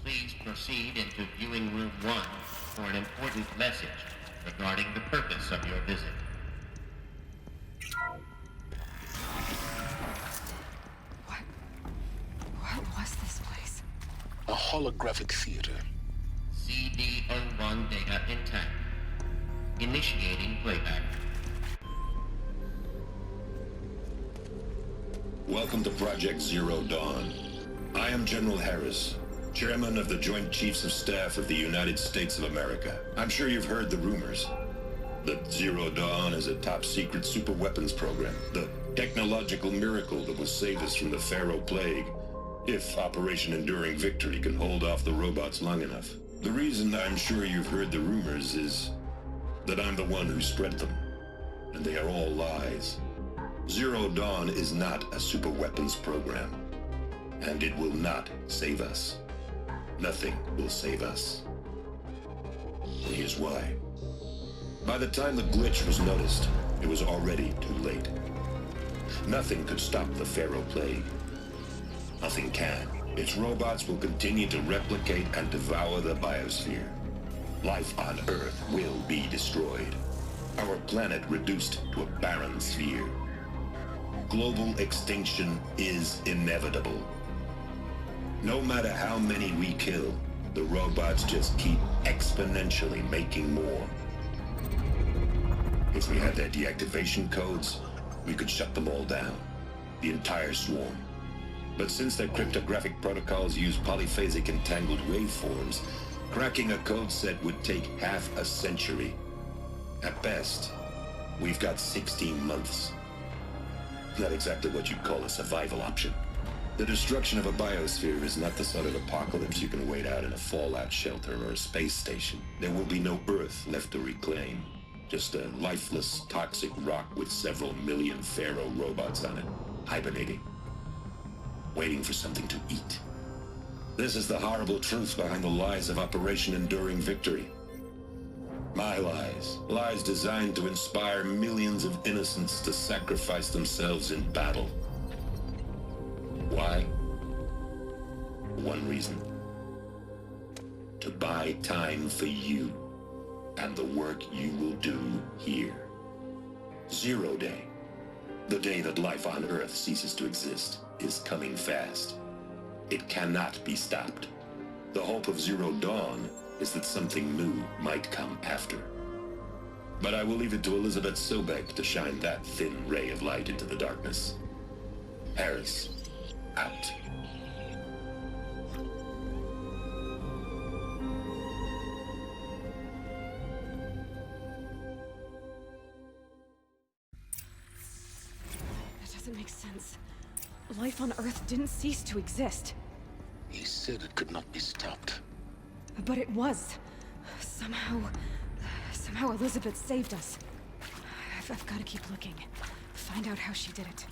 Please proceed into viewing room 1 for an important message regarding the purpose of your visit. What was this place? A holographic theater. CD01 data intact. Initiating playback. Welcome to Project Zero Dawn. I am General Harris, Chairman of the Joint Chiefs of Staff of the United States of America. I'm sure you've heard the rumors that Zero Dawn is a top-secret superweapons program, the technological miracle that will save us from the Pharaoh Plague, if Operation Enduring Victory can hold off the robots long enough. The reason I'm sure you've heard the rumors is that I'm the one who spread them, and they are all lies. Zero Dawn is not a superweapons program, and it will not save us. Nothing will save us. And here's why. By the time the glitch was noticed, it was already too late. Nothing could stop the Pharaoh Plague. Nothing can. Its robots will continue to replicate and devour the biosphere. Life on Earth will be destroyed. Our planet reduced to a barren sphere. Global extinction is inevitable. No matter how many we kill, the robots just keep exponentially making more. If we had their deactivation codes, we could shut them all down. The entire swarm. But since their cryptographic protocols use polyphasic entangled waveforms, cracking a code set would take half a century. At best, we've got 16 months. Not exactly what you'd call a survival option. The destruction of a biosphere is not the sort of apocalypse you can wait out in a fallout shelter or a space station. There will be no Earth left to reclaim. Just a lifeless, toxic rock with several million Pharaoh robots on it, hibernating. Waiting for something to eat. This is the horrible truth behind the lies of Operation Enduring Victory. My lies. Lies designed to inspire millions of innocents to sacrifice themselves in battle. Why? One reason. To buy time for you and the work you will do here. Zero Day. The day that life on Earth ceases to exist is coming fast. It cannot be stopped. The hope of Zero Dawn is that something new might come after. But I will leave it to Elizabeth Sobek to shine that thin ray of light into the darkness. Harris, out. That doesn't make sense. Life on Earth didn't cease to exist. He said it could not be stopped. But it was. Somehow Elizabeth saved us. I've got to keep looking. Find out how she did it.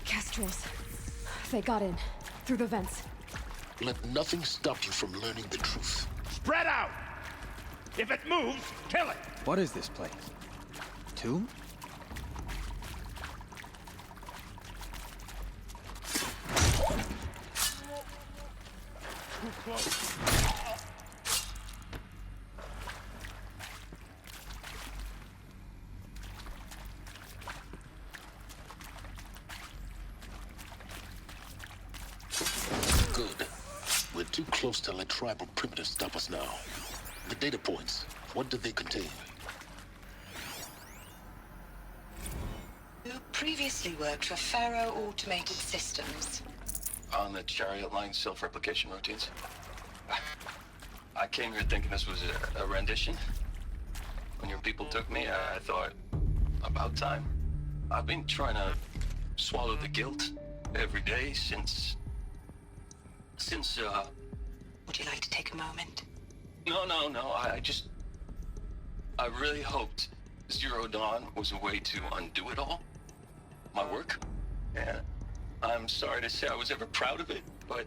Kestrels. They got in. Through the vents. Let nothing stop you from learning the truth. Spread out! If it moves, kill it! What is this place? Tomb? Too close. Good. We're too close to let tribal primitives stop us now. The data points, what do they contain? You previously worked for Pharaoh Automated Systems. on the chariot line self-replication routines. I came here thinking this was a rendition. When your people took me, I thought, about time. I've been trying to swallow the guilt every day since... Would you like to take a moment? No, I really hoped Zero Dawn was a way to undo it all. My work. And I'm sorry to say I was ever proud of it, but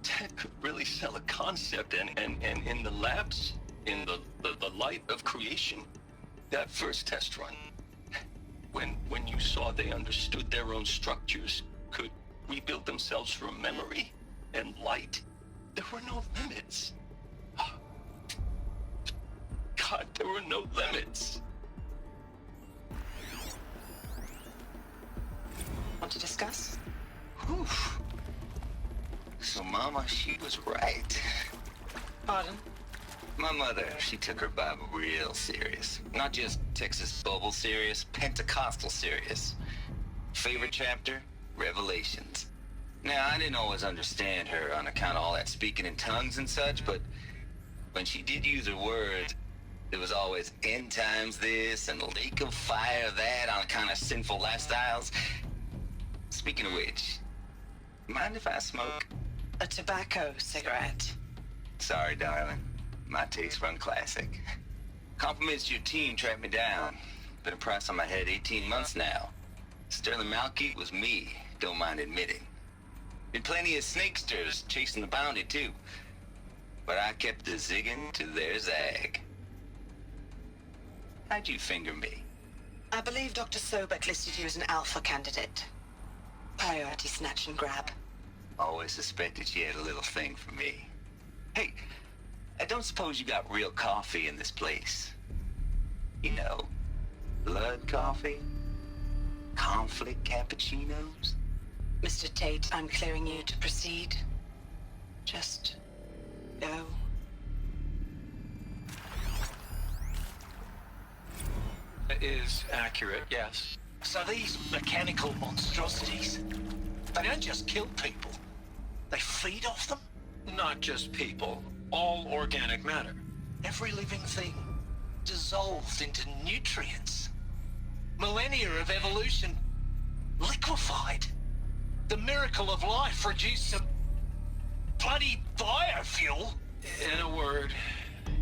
Ted could really sell a concept, and in the labs, in the light of creation, that first test run, when you saw they understood their own structures, could rebuild themselves from memory and light, there were no limits. God, there were no limits. Want to discuss? Whew. So Mama, she was right. Pardon? My mother, she took her Bible real serious. Not just Texas Bible serious, Pentecostal serious. Favorite chapter? Revelations. Now, I didn't always understand her on account of all that speaking in tongues and such, but when she did use her words, there was always end times this and lake of fire that on account of sinful lifestyles. Speaking of which, mind if I smoke? A tobacco cigarette. Sorry, darling. My tastes run classic. Compliments to your team tracked me down. Been a price on my head 18 months now. Sterling Malkeet was me, don't mind admitting. Been plenty of snakesters chasing the bounty, too. But I kept the zigging to their zag. How'd you finger me? I believe Dr. Sobek listed you as an alpha candidate. Priority snatch and grab. Always suspected she had a little thing for me. Hey, I don't suppose you got real coffee in this place? You know, blood coffee? Conflict cappuccinos? Mr. Tate, I'm clearing you to proceed. Just go. It is accurate, yes. So these mechanical monstrosities, they don't just kill people. They feed off them? Not just people. All organic matter. Every living thing dissolved into nutrients. Millennia of evolution liquefied. The miracle of life reduced to bloody biofuel. In a word,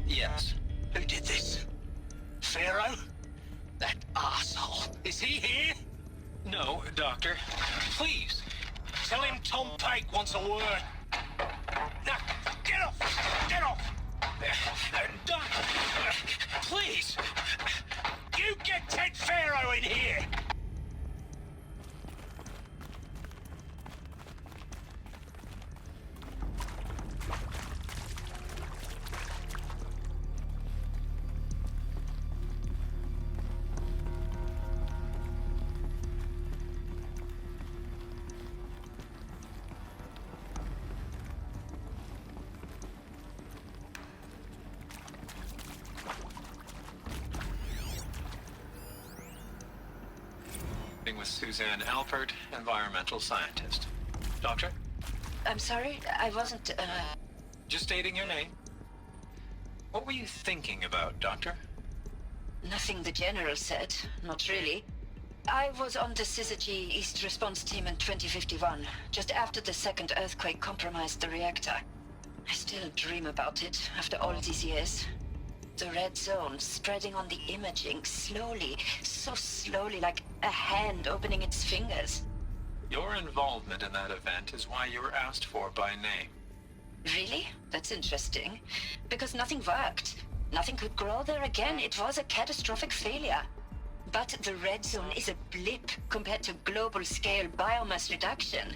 yes. Who did this? Pharaoh? That asshole. Is he here? No, Doctor. Please, tell him Tom Pake wants a word. Now, get off! Get off! Doctor, please! You get Ted Pharaoh in here! With Suzanne Alpert, environmental scientist. Doctor? I'm sorry, I wasn't, Just stating your name. What were you thinking about, Doctor? Nothing the General said, not really. I was on the Syzygy East Response Team in 2051, just after the second earthquake compromised the reactor. I still dream about it, after all these years. The red zone spreading on the imaging, slowly, so slowly, like a hand opening its fingers. Your involvement in that event is why you were asked for by name. Really? That's interesting. Because nothing worked. Nothing could grow there again. It was a catastrophic failure. But the red zone is a blip compared to global-scale biomass reduction.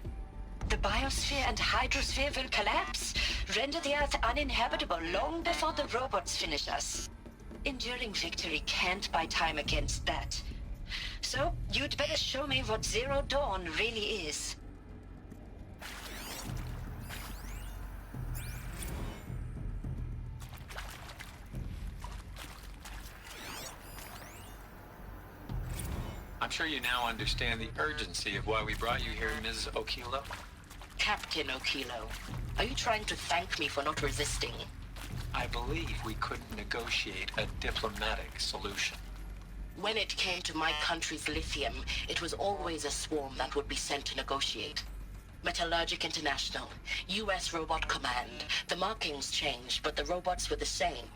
The biosphere and hydrosphere will collapse, render the Earth uninhabitable long before the robots finish us. Enduring victory can't buy time against that. So, you'd better show me what Zero Dawn really is. I'm sure you now understand the urgency of why we brought you here, Ms. Okilo. Captain Okilo. Are you trying to thank me for not resisting? I believe we couldn't negotiate a diplomatic solution. When it came to my country's lithium, it was always a swarm that would be sent to negotiate. Metallurgic International, U.S. Robot Command. The markings changed, but the robots were the same.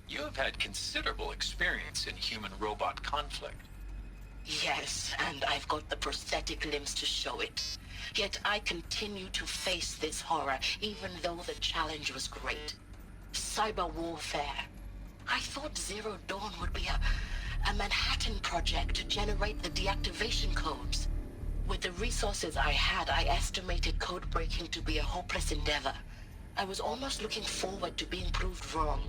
You have had considerable experience in human-robot conflict. Yes, and I've got the prosthetic limbs to show it. Yet I continue to face this horror, even though the challenge was great. Cyber warfare. I thought Zero Dawn would be a Manhattan project to generate the deactivation codes. With the resources I had, I estimated code breaking to be a hopeless endeavor. I was almost looking forward to being proved wrong.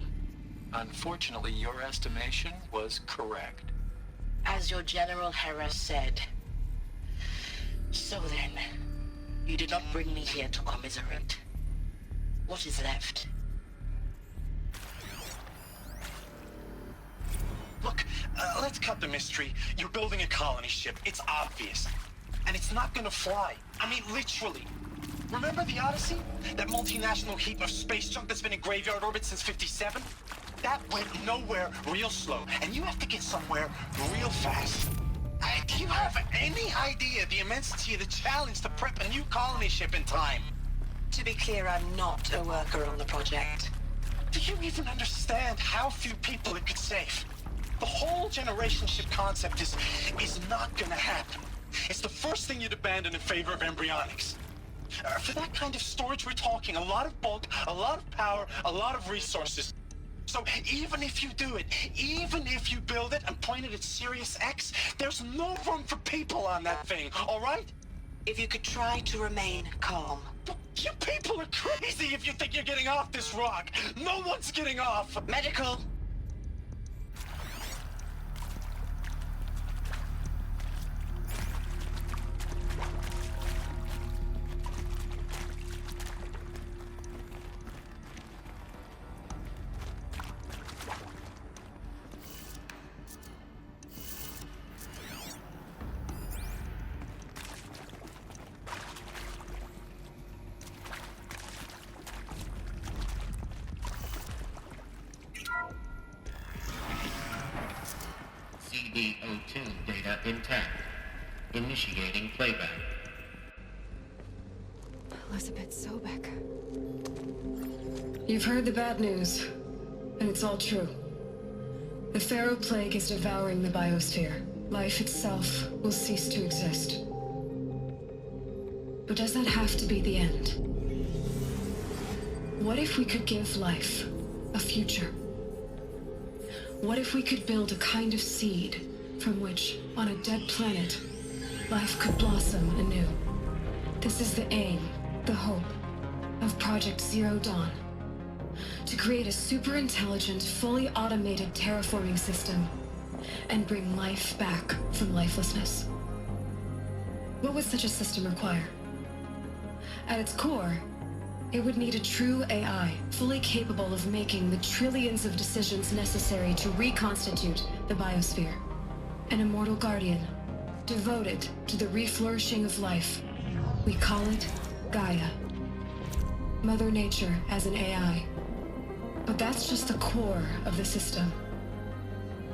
Unfortunately, your estimation was correct. As your General Harris said. So then, you did not bring me here to commiserate. What is left? Look, let's cut the mystery. You're building a colony ship. It's obvious. And it's not gonna fly. I mean, literally. Remember the Odyssey? That multinational heap of space junk that's been in graveyard orbit since '57? That went nowhere real slow. And you have to get somewhere real fast. Do you have any idea the immensity of the challenge to prep a new colony ship in time? To be clear, I'm not a worker on the project. Do you even understand how few people it could save? The whole generation ship concept is not gonna happen. It's the first thing you'd abandon in favor of embryonics. For that kind of storage, we're talking a lot of bulk, a lot of power, a lot of resources. So even if you do it, even if you build it and point it at Sirius X, there's no room for people on that thing, all right? If you could try to remain calm. You people are crazy if you think you're getting off this rock. No one's getting off. Medical. CD02 data intact. Initiating playback. Elizabeth Sobek. You've heard the bad news, and it's all true. The Pharaoh Plague is devouring the biosphere. Life itself will cease to exist. But does that have to be the end? What if we could give life a future? What if we could build a kind of seed from which, on a dead planet, life could blossom anew? This is the aim, the hope, of Project Zero Dawn. To create a super-intelligent, fully automated terraforming system and bring life back from lifelessness. What would such a system require? At its core, it would need a true AI, fully capable of making the trillions of decisions necessary to reconstitute the biosphere. An immortal guardian, devoted to the reflourishing of life. We call it Gaia. Mother Nature as an AI. But that's just the core of the system.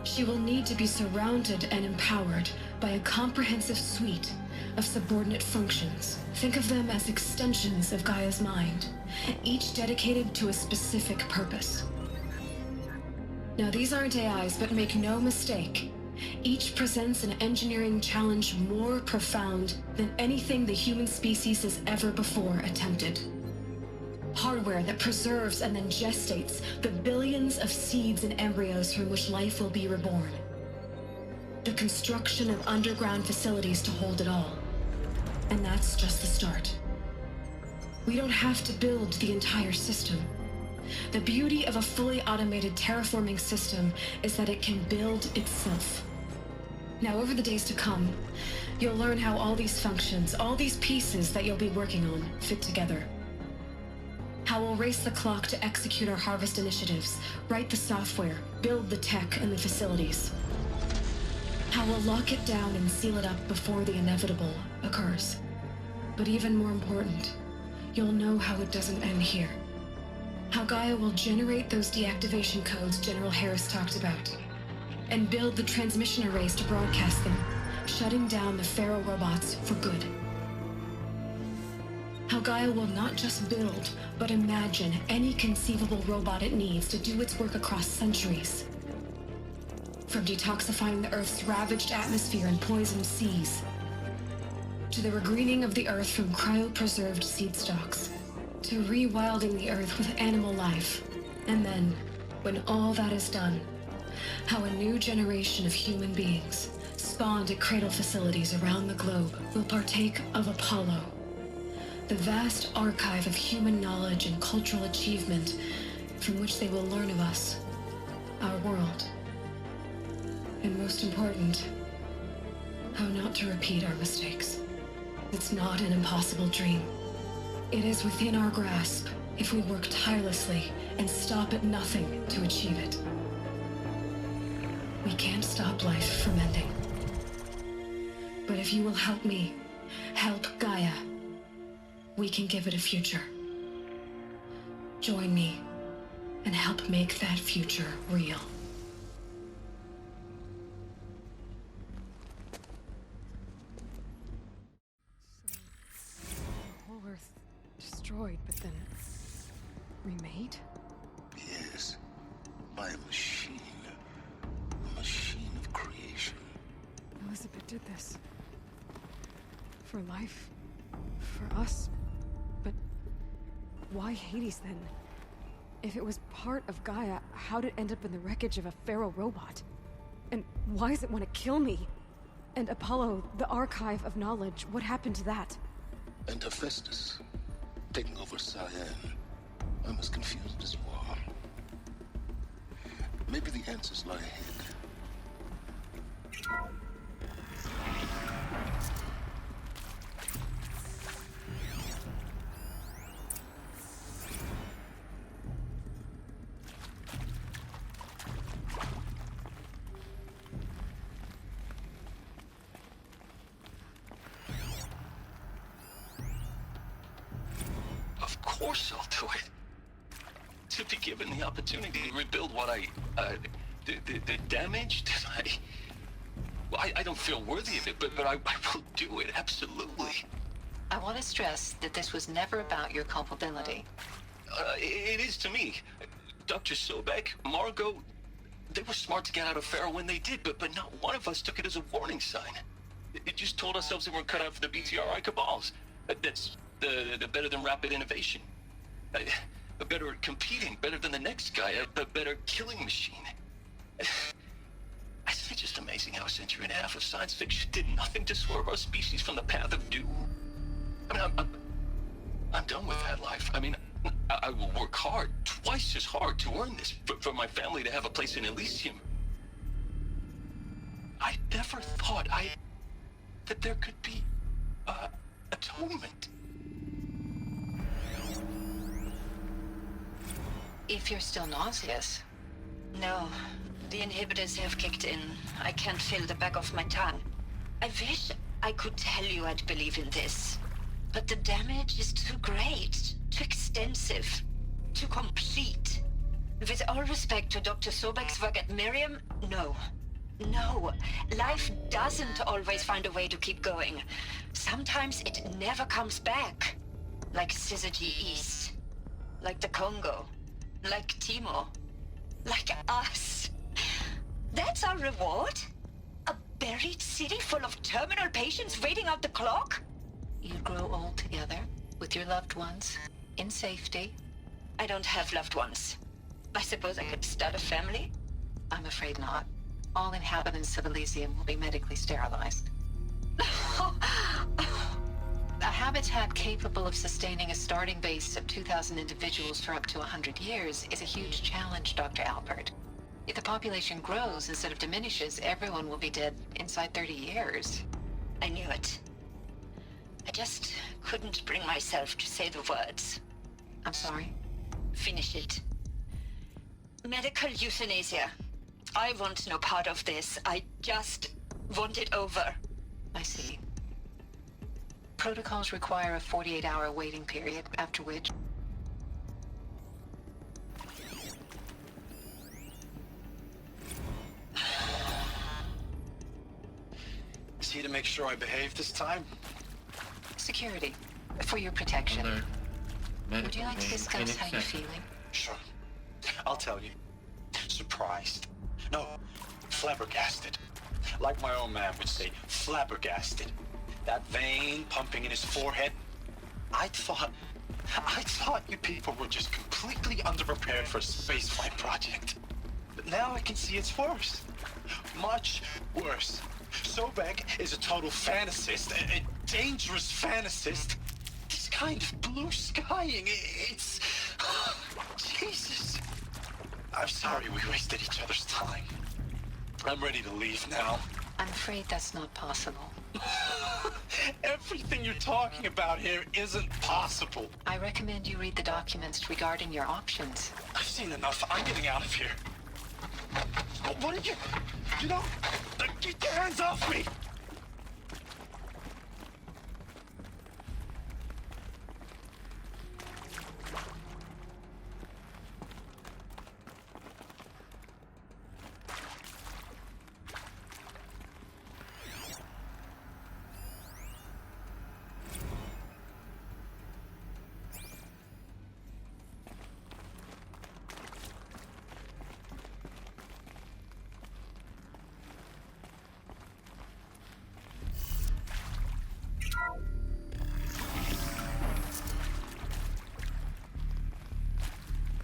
She will need to be surrounded and empowered by a comprehensive suite of subordinate functions. Think of them as extensions of Gaia's mind, each dedicated to a specific purpose. Now, these aren't AIs, but make no mistake, each presents an engineering challenge more profound than anything the human species has ever before attempted. Hardware that preserves and then gestates the billions of seeds and embryos from which life will be reborn. The construction of underground facilities to hold it all. And that's just the start. We don't have to build the entire system. The beauty of a fully automated terraforming system is that it can build itself. Now, over the days to come, you'll learn how all these functions, all these pieces that you'll be working on, fit together. How we'll race the clock to execute our harvest initiatives, write the software, build the tech and the facilities. How we'll lock it down and seal it up before the inevitable occurs. But even more important, you'll know how it doesn't end here. How Gaia will generate those deactivation codes General Harris talked about, and build the transmission arrays to broadcast them, shutting down the Pharaoh robots for good. How Gaia will not just build, but imagine any conceivable robot it needs to do its work across centuries. From detoxifying the Earth's ravaged atmosphere and poisoned seas, to the regreening of the Earth from cryopreserved seed stalks, to rewilding the Earth with animal life. And then, when all that is done, how a new generation of human beings, spawned at cradle facilities around the globe, will partake of Apollo, the vast archive of human knowledge and cultural achievement from which they will learn of us, our world. And most important, how not to repeat our mistakes. It's not an impossible dream. It is within our grasp if we work tirelessly and stop at nothing to achieve it. We can't stop life from ending. But if you will help me, help Gaia, we can give it a future. Join me and help make that future real. The whole Earth destroyed, but then remade? Yes, by a machine. A machine of creation. Elizabeth did this. For life. For us. But why Hades then? If it was part of Gaia, how'd it end up in the wreckage of a Pharaoh robot? And why does it want to kill me? And Apollo, the archive of knowledge, what happened to that? And Hephaestus, taking over Cyan. I'm as confused as you are. Maybe the answers lie ahead. Of course I'll do it. To be given the opportunity to rebuild what the damage that I don't feel worthy of it, but I will do it, absolutely. I want to stress that this was never about your culpability. It is to me. Dr. Sobek, Margot, they were smart to get out of Pharaoh when they did, but not one of us took it as a warning sign. It just told ourselves that we're cut out for the BTRI cabals. That's the better than rapid innovation. A better at competing, better than the next guy, a better killing machine. It's just amazing how a century and a half of science fiction did nothing to swerve our species from the path of doom. I mean, I'm done with that life. I mean, I will work hard, twice as hard to earn this, for my family to have a place in Elysium. I never thought that there could be, atonement. If you're still nauseous. No, the inhibitors have kicked in. I can't feel the back of my tongue. I wish I could tell you I'd believe in this. But the damage is too great, too extensive, too complete. With all respect to Dr. Sobek's work at Miriam, no. No, life doesn't always find a way to keep going. Sometimes it never comes back. Like Syzygy East. Like the Congo. Like Timo. Like us. That's our reward? A buried city full of terminal patients waiting out the clock? You grow old together, with your loved ones, in safety. I don't have loved ones. I suppose I could start a family? I'm afraid not. All inhabitants of Elysium will be medically sterilized. A habitat capable of sustaining a starting base of 2,000 individuals for up to 100 years is a huge challenge, Dr. Albert. If the population grows instead of diminishes, everyone will be dead inside 30 years. I knew it. I just couldn't bring myself to say the words. I'm sorry? Finish it. Medical euthanasia. I want no part of this. I just want it over. I see. Protocols require a 48-hour waiting period, after which... Is he to make sure I behave this time? Security, for your protection. Would you like to discuss how you're feeling? Sure. I'll tell you. Surprised. No, flabbergasted. Like my old man would say, flabbergasted. That vein pumping in his forehead. I thought you people were just completely underprepared for a spaceflight project. But now I can see it's worse. Much worse. Sobek is a total fantasist, a dangerous fantasist. This kind of blue skying, it's... Jesus. I'm sorry we wasted each other's time. I'm ready to leave now. I'm afraid that's not possible. Everything you're talking about here isn't possible. I recommend you read the documents regarding your options. I've seen enough. I'm getting out of here. What did you... You know... Get your hands off me!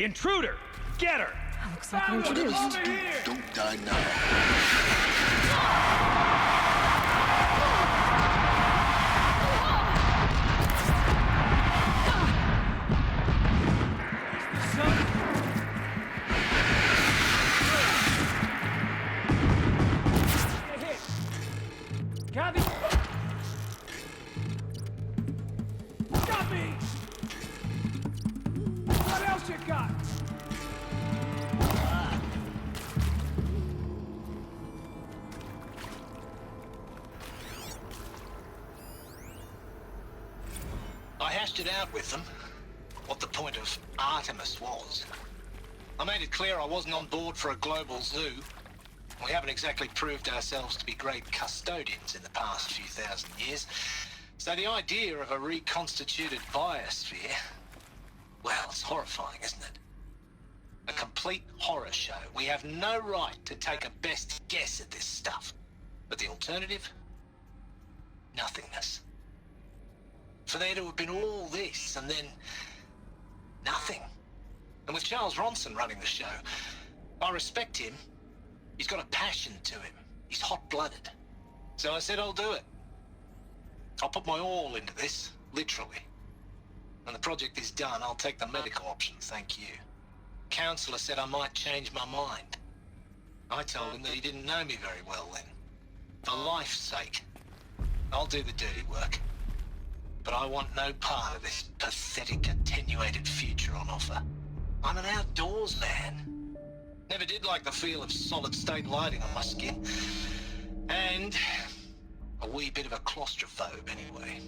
Intruder! Get her! Looks like we're introduced. Don't die now. Got me! Stop me! What else you got? I hashed it out with them, what the point of Artemis was. I made it clear I wasn't on board for a global zoo. We haven't exactly proved ourselves to be great custodians in the past few thousand years. So the idea of a reconstituted biosphere, well, it's horrifying, isn't it? A complete horror show. We have no right to take a best guess at this stuff. But the alternative? Nothingness. For there to have been all this and then nothing. And with Charles Ronson running the show, I respect him. He's got a passion to him. He's hot-blooded. So I said I'll do it. I'll put my all into this, literally. When the project is done, I'll take the medical option, thank you. Counselor said I might change my mind. I told him that he didn't know me very well then. For life's sake, I'll do the dirty work. But I want no part of this pathetic, attenuated future on offer. I'm an outdoors man. Never did like the feel of solid-state lighting on my skin. And a wee bit of a claustrophobe, anyway.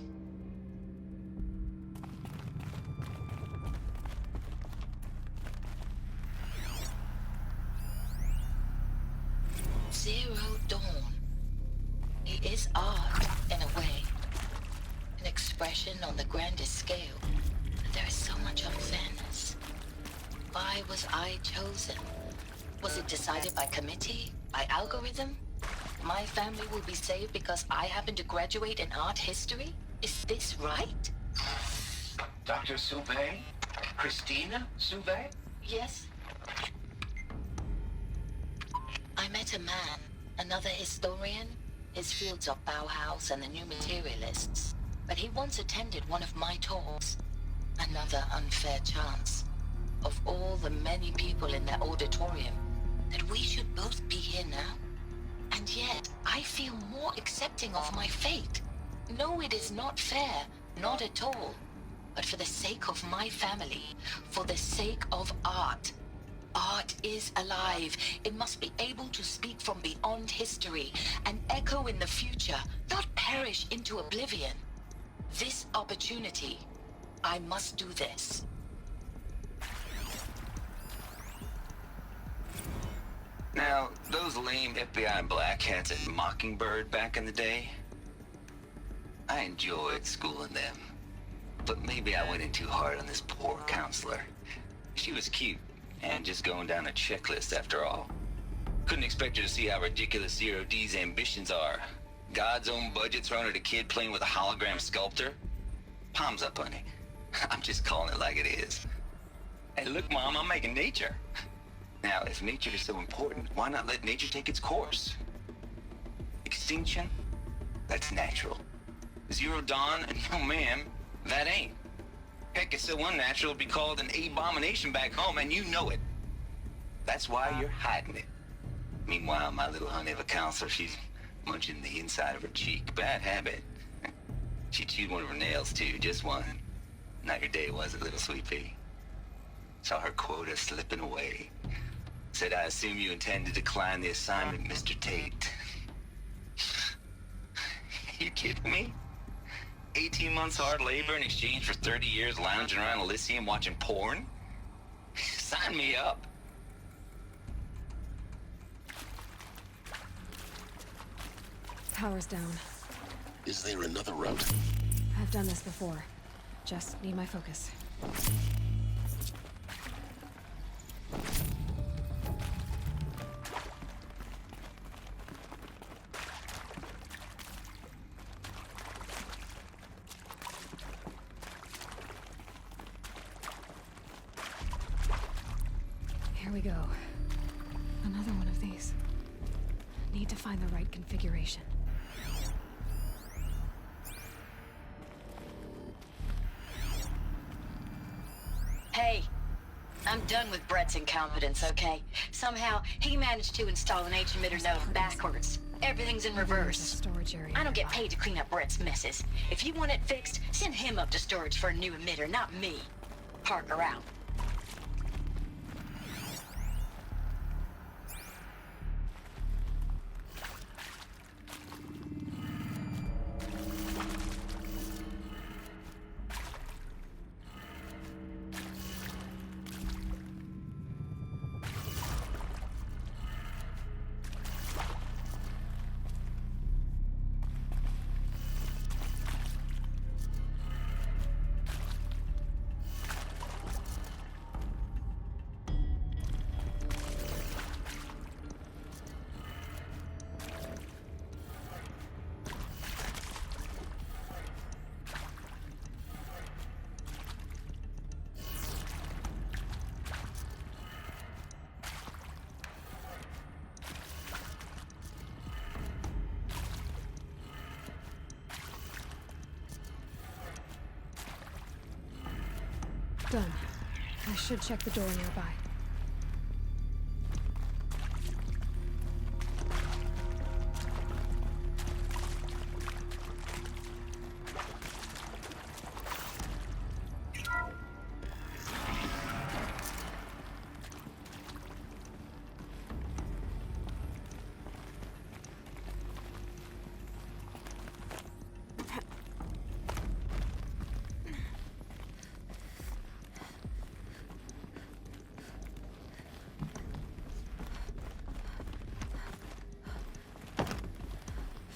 Zero Dawn. It is art, in a way. An expression on the grandest scale. But there is so much unfairness. Why was I chosen? Was it decided by committee? By algorithm? My family will be saved because I happen to graduate in art history? Is this right? Dr. Sauvé? Christina Sauvé? Yes. I met a man, another historian. His fields are Bauhaus and the New Materialists. But he once attended one of my talks. Another unfair chance. Of all the many people in that auditorium, that we should both be here now. And yet, I feel more accepting of my fate. No, it is not fair. Not at all. But for the sake of my family, for the sake of art. Art is alive. It must be able to speak from beyond history and echo in the future, not perish into oblivion. This opportunity, I must do this. Now, those lame FBI black hats at Mockingbird back in the day, I enjoyed schooling them. But maybe I went in too hard on this poor counselor. She was cute, and just going down a checklist after all. Couldn't expect her to see how ridiculous Zero D's ambitions are. God's own budget thrown at a kid playing with a hologram sculptor? Palms up, honey. I'm just calling it like it is. Hey, look, Mom, I'm making nature. Now, if nature is so important, why not let nature take its course? Extinction? That's natural. Zero Dawn? No, ma'am, that ain't. Heck, it's so unnatural it'd be called an abomination back home, and you know it. That's why you're hiding it. Meanwhile, my little honey of a counselor, she's munching the inside of her cheek. Bad habit. She chewed one of her nails, too, just one. Not your day, was it, little sweet pea? Saw her quota slipping away. Said, I assume you intend to decline the assignment, Mr. Tate. You kidding me? 18 months hard labor in exchange for 30 years lounging around Elysium watching porn? Sign me up. Power's down. Is there another route? I've done this before. Just need my focus. Here we go. Another one of these. Need to find the right configuration. Hey, I'm done with Brett's incompetence, okay? Somehow, he managed to install an H-emitter node backwards. Everything's in reverse. Storage area. I don't get paid to clean up Brett's messes. If you want it fixed, send him up to storage for a new emitter, not me. Parker out. Done. I should check the door nearby.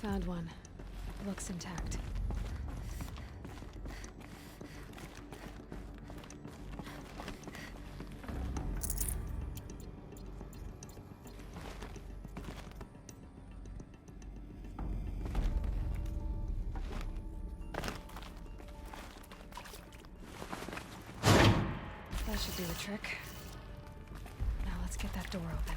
Found one. Looks intact. That should do the trick. Now let's get that door open.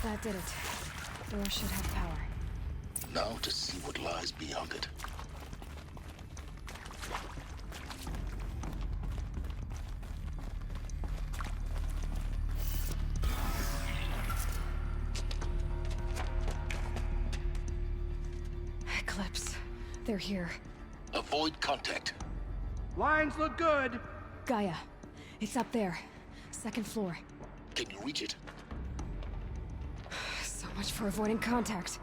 That did it. Door should have power. Now to see what lies beyond it. Eclipse. They're here. Avoid contact. Lines look good. Gaia. It's up there. Second floor. Can you reach it? So much for avoiding contact.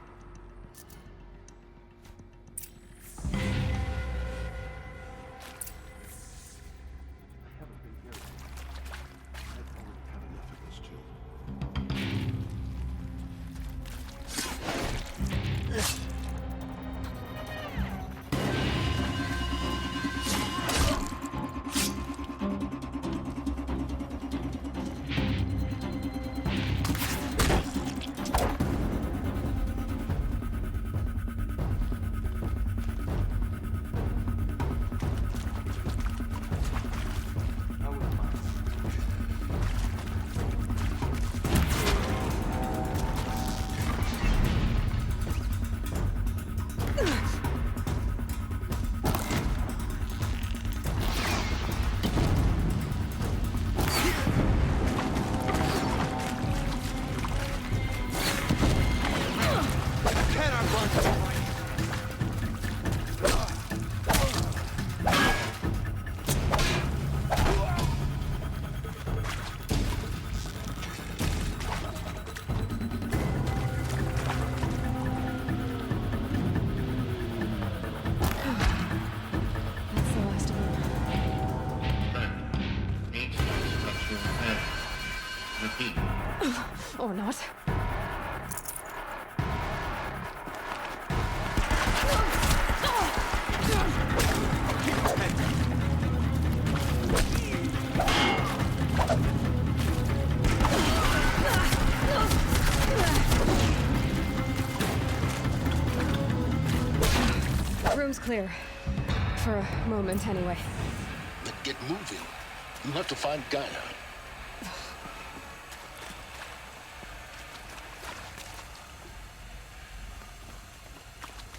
Or not. Room's clear. For a moment, anyway. Then get moving. You have to find Gaia.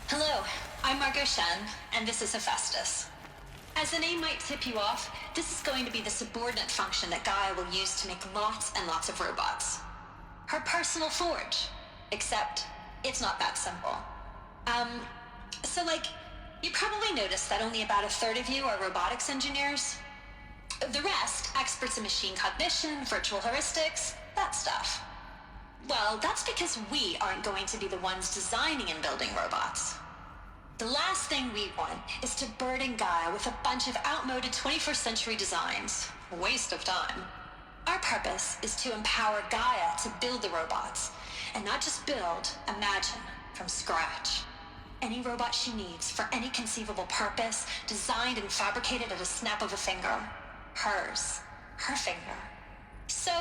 Hello, I'm Margot Shen, and this is Hephaestus. As the name might tip you off, this is going to be the subordinate function that Gaia will use to make lots and lots of robots. Her personal forge. Except, it's not that simple. You probably noticed that only about a third of you are robotics engineers. The rest, experts in machine cognition, virtual heuristics, that stuff. Well, that's because we aren't going to be the ones designing and building robots. The last thing we want is to burden Gaia with a bunch of outmoded 21st century designs. Waste of time. Our purpose is to empower Gaia to build the robots, and not just build, imagine, from scratch. Any robot she needs for any conceivable purpose, designed and fabricated at a snap of a finger. Hers. Her finger. So,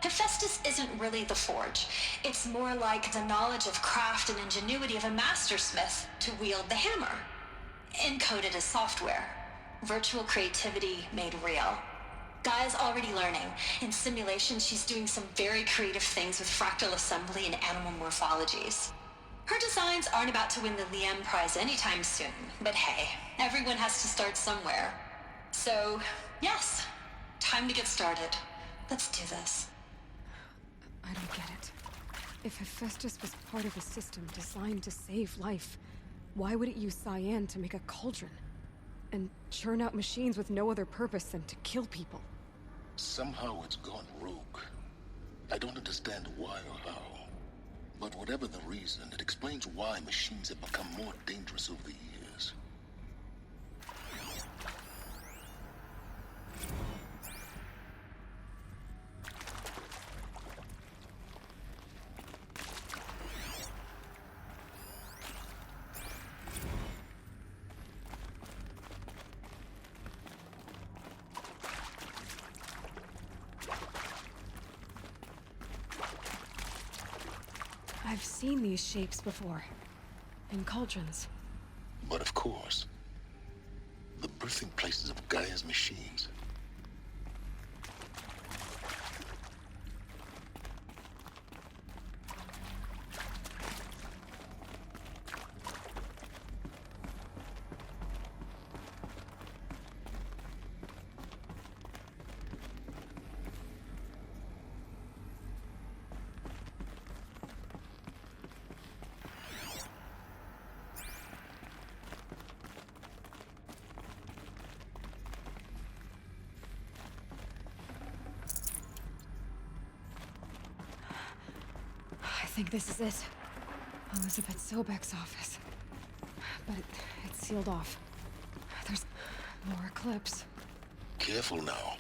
Hephaestus isn't really the forge. It's more like the knowledge of craft and ingenuity of a mastersmith to wield the hammer. Encoded as software. Virtual creativity made real. Gaia's already learning. In simulation, she's doing some very creative things with fractal assembly and animal morphologies. Her designs aren't about to win the Liam Prize anytime soon, but hey, everyone has to start somewhere. So, yes, time to get started. Let's do this. I don't get it. If Hephaestus was part of a system designed to save life, why would it use cyan to make a cauldron? And churn out machines with no other purpose than to kill people? Somehow it's gone rogue. I don't understand why or how. But whatever the reason, it explains why machines have become more dangerous over the years. I've seen these shapes before. In cauldrons. But of course, the birthing places of Gaia's machines. I think this is it. Elizabeth Sobek's office. But it's sealed off. There's more Eclipse. Careful now.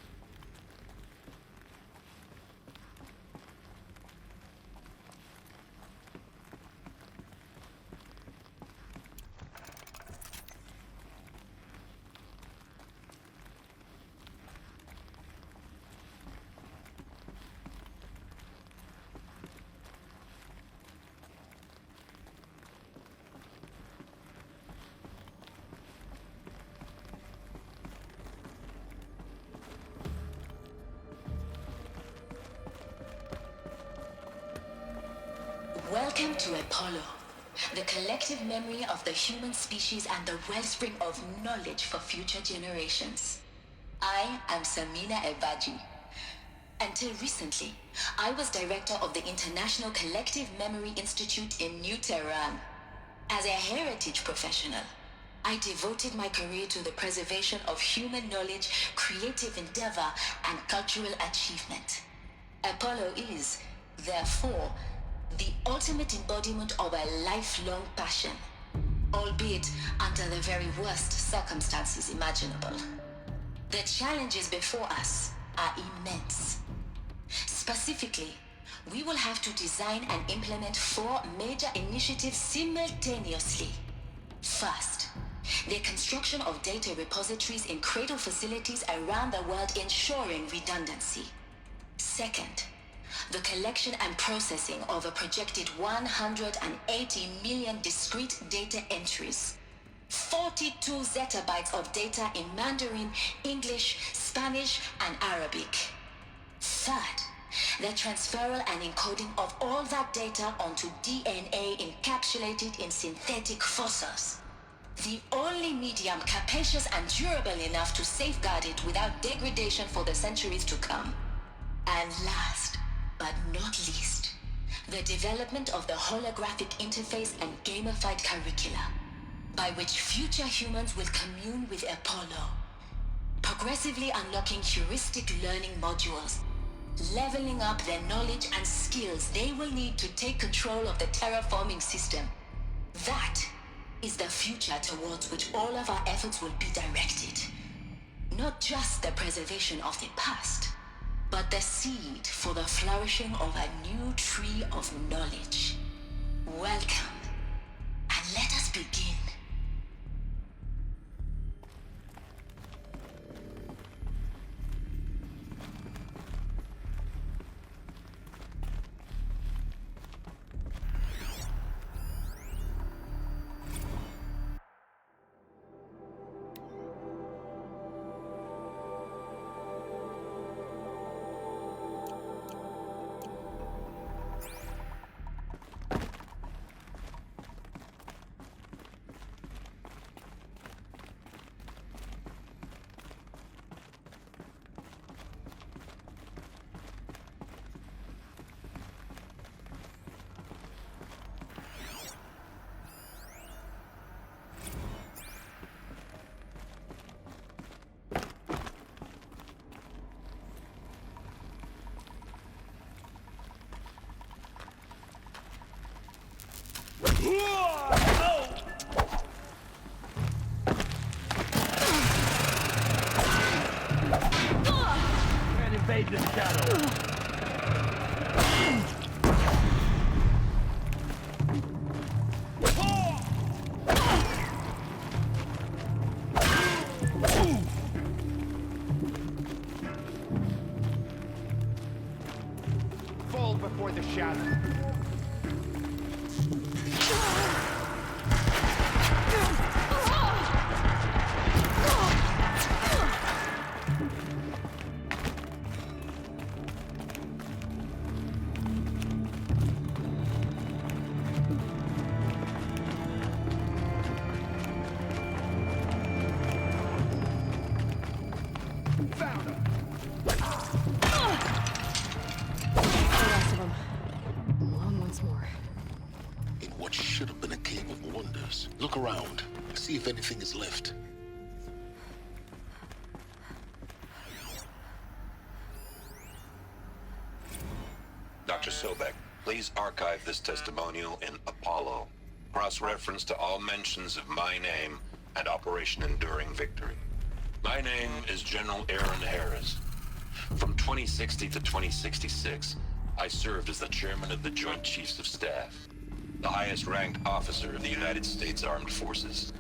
Welcome to Apollo, the collective memory of the human species and the wellspring of knowledge for future generations. I am Samina Ebaji. Until recently, I was director of the International Collective Memory Institute in New Tehran. As a heritage professional, I devoted my career to the preservation of human knowledge, creative endeavor, and cultural achievement. Apollo is, therefore, the ultimate embodiment of a lifelong passion, albeit under the very worst circumstances imaginable. The challenges before us are immense. Specifically, we will have to design and implement 4 major initiatives simultaneously. First, the construction of data repositories in cradle facilities around the world, ensuring redundancy. Second, the collection and processing of a projected 180 million discrete data entries. 42 zettabytes of data in Mandarin, English, Spanish, and Arabic. Third, the transferal and encoding of all that data onto DNA encapsulated in synthetic fossils. The only medium capacious and durable enough to safeguard it without degradation for the centuries to come. And last, but not least, the development of the holographic interface and gamified curricula, by which future humans will commune with Apollo, progressively unlocking heuristic learning modules, leveling up their knowledge and skills they will need to take control of the terraforming system. That is the future towards which all of our efforts will be directed. Not just the preservation of the past, but the seed for the flourishing of a new tree of knowledge. Welcome, and let us begin. Can't invade the shadow. Fall before the shadow. Found him. The rest of them. Along once more. In what should have been a cave of wonders. Look around. See if anything is left. Dr. Sobek, please Please archive this testimonial in Apollo. Cross-reference to all mentions of my name and Operation Enduring Victory. My name is General Aaron Harris. From 2060 to 2066, I served as the chairman of the Joint Chiefs of Staff, the highest-ranked officer of the United States Armed Forces.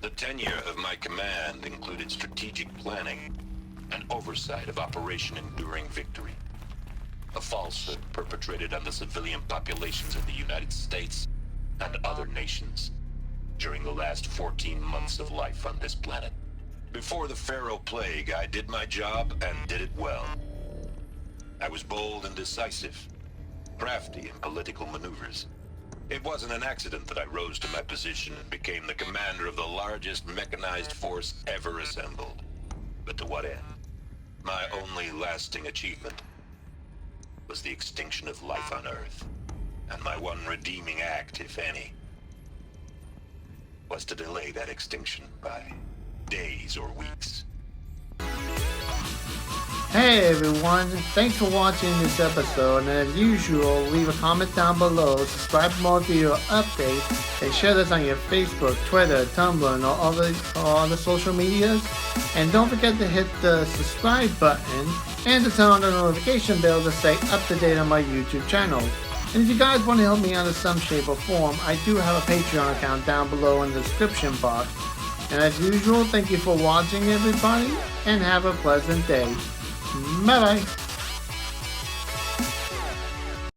The tenure of my command included strategic planning and oversight of Operation Enduring Victory, a falsehood perpetrated on the civilian populations of the United States and other nations during the last 14 months of life on this planet. Before the Pharaoh Plague, I did my job and did it well. I was bold and decisive, crafty in political maneuvers. It wasn't an accident that I rose to my position and became the commander of the largest mechanized force ever assembled. But to what end? My only lasting achievement was the extinction of life on Earth. And my one redeeming act, if any, was to delay that extinction by days or weeks. Hey everyone, thanks for watching this episode, and as usual, leave a comment down below, subscribe for more video updates, and share this on your Facebook, Twitter, Tumblr, and all other social medias. And don't forget to hit the subscribe button and to turn on the notification bell to stay up to date on my YouTube channel. And if you guys want to help me out in some shape or form, I do have a Patreon account down below in the description box. And as usual, thank you for watching everybody, and have a pleasant day. Bye bye.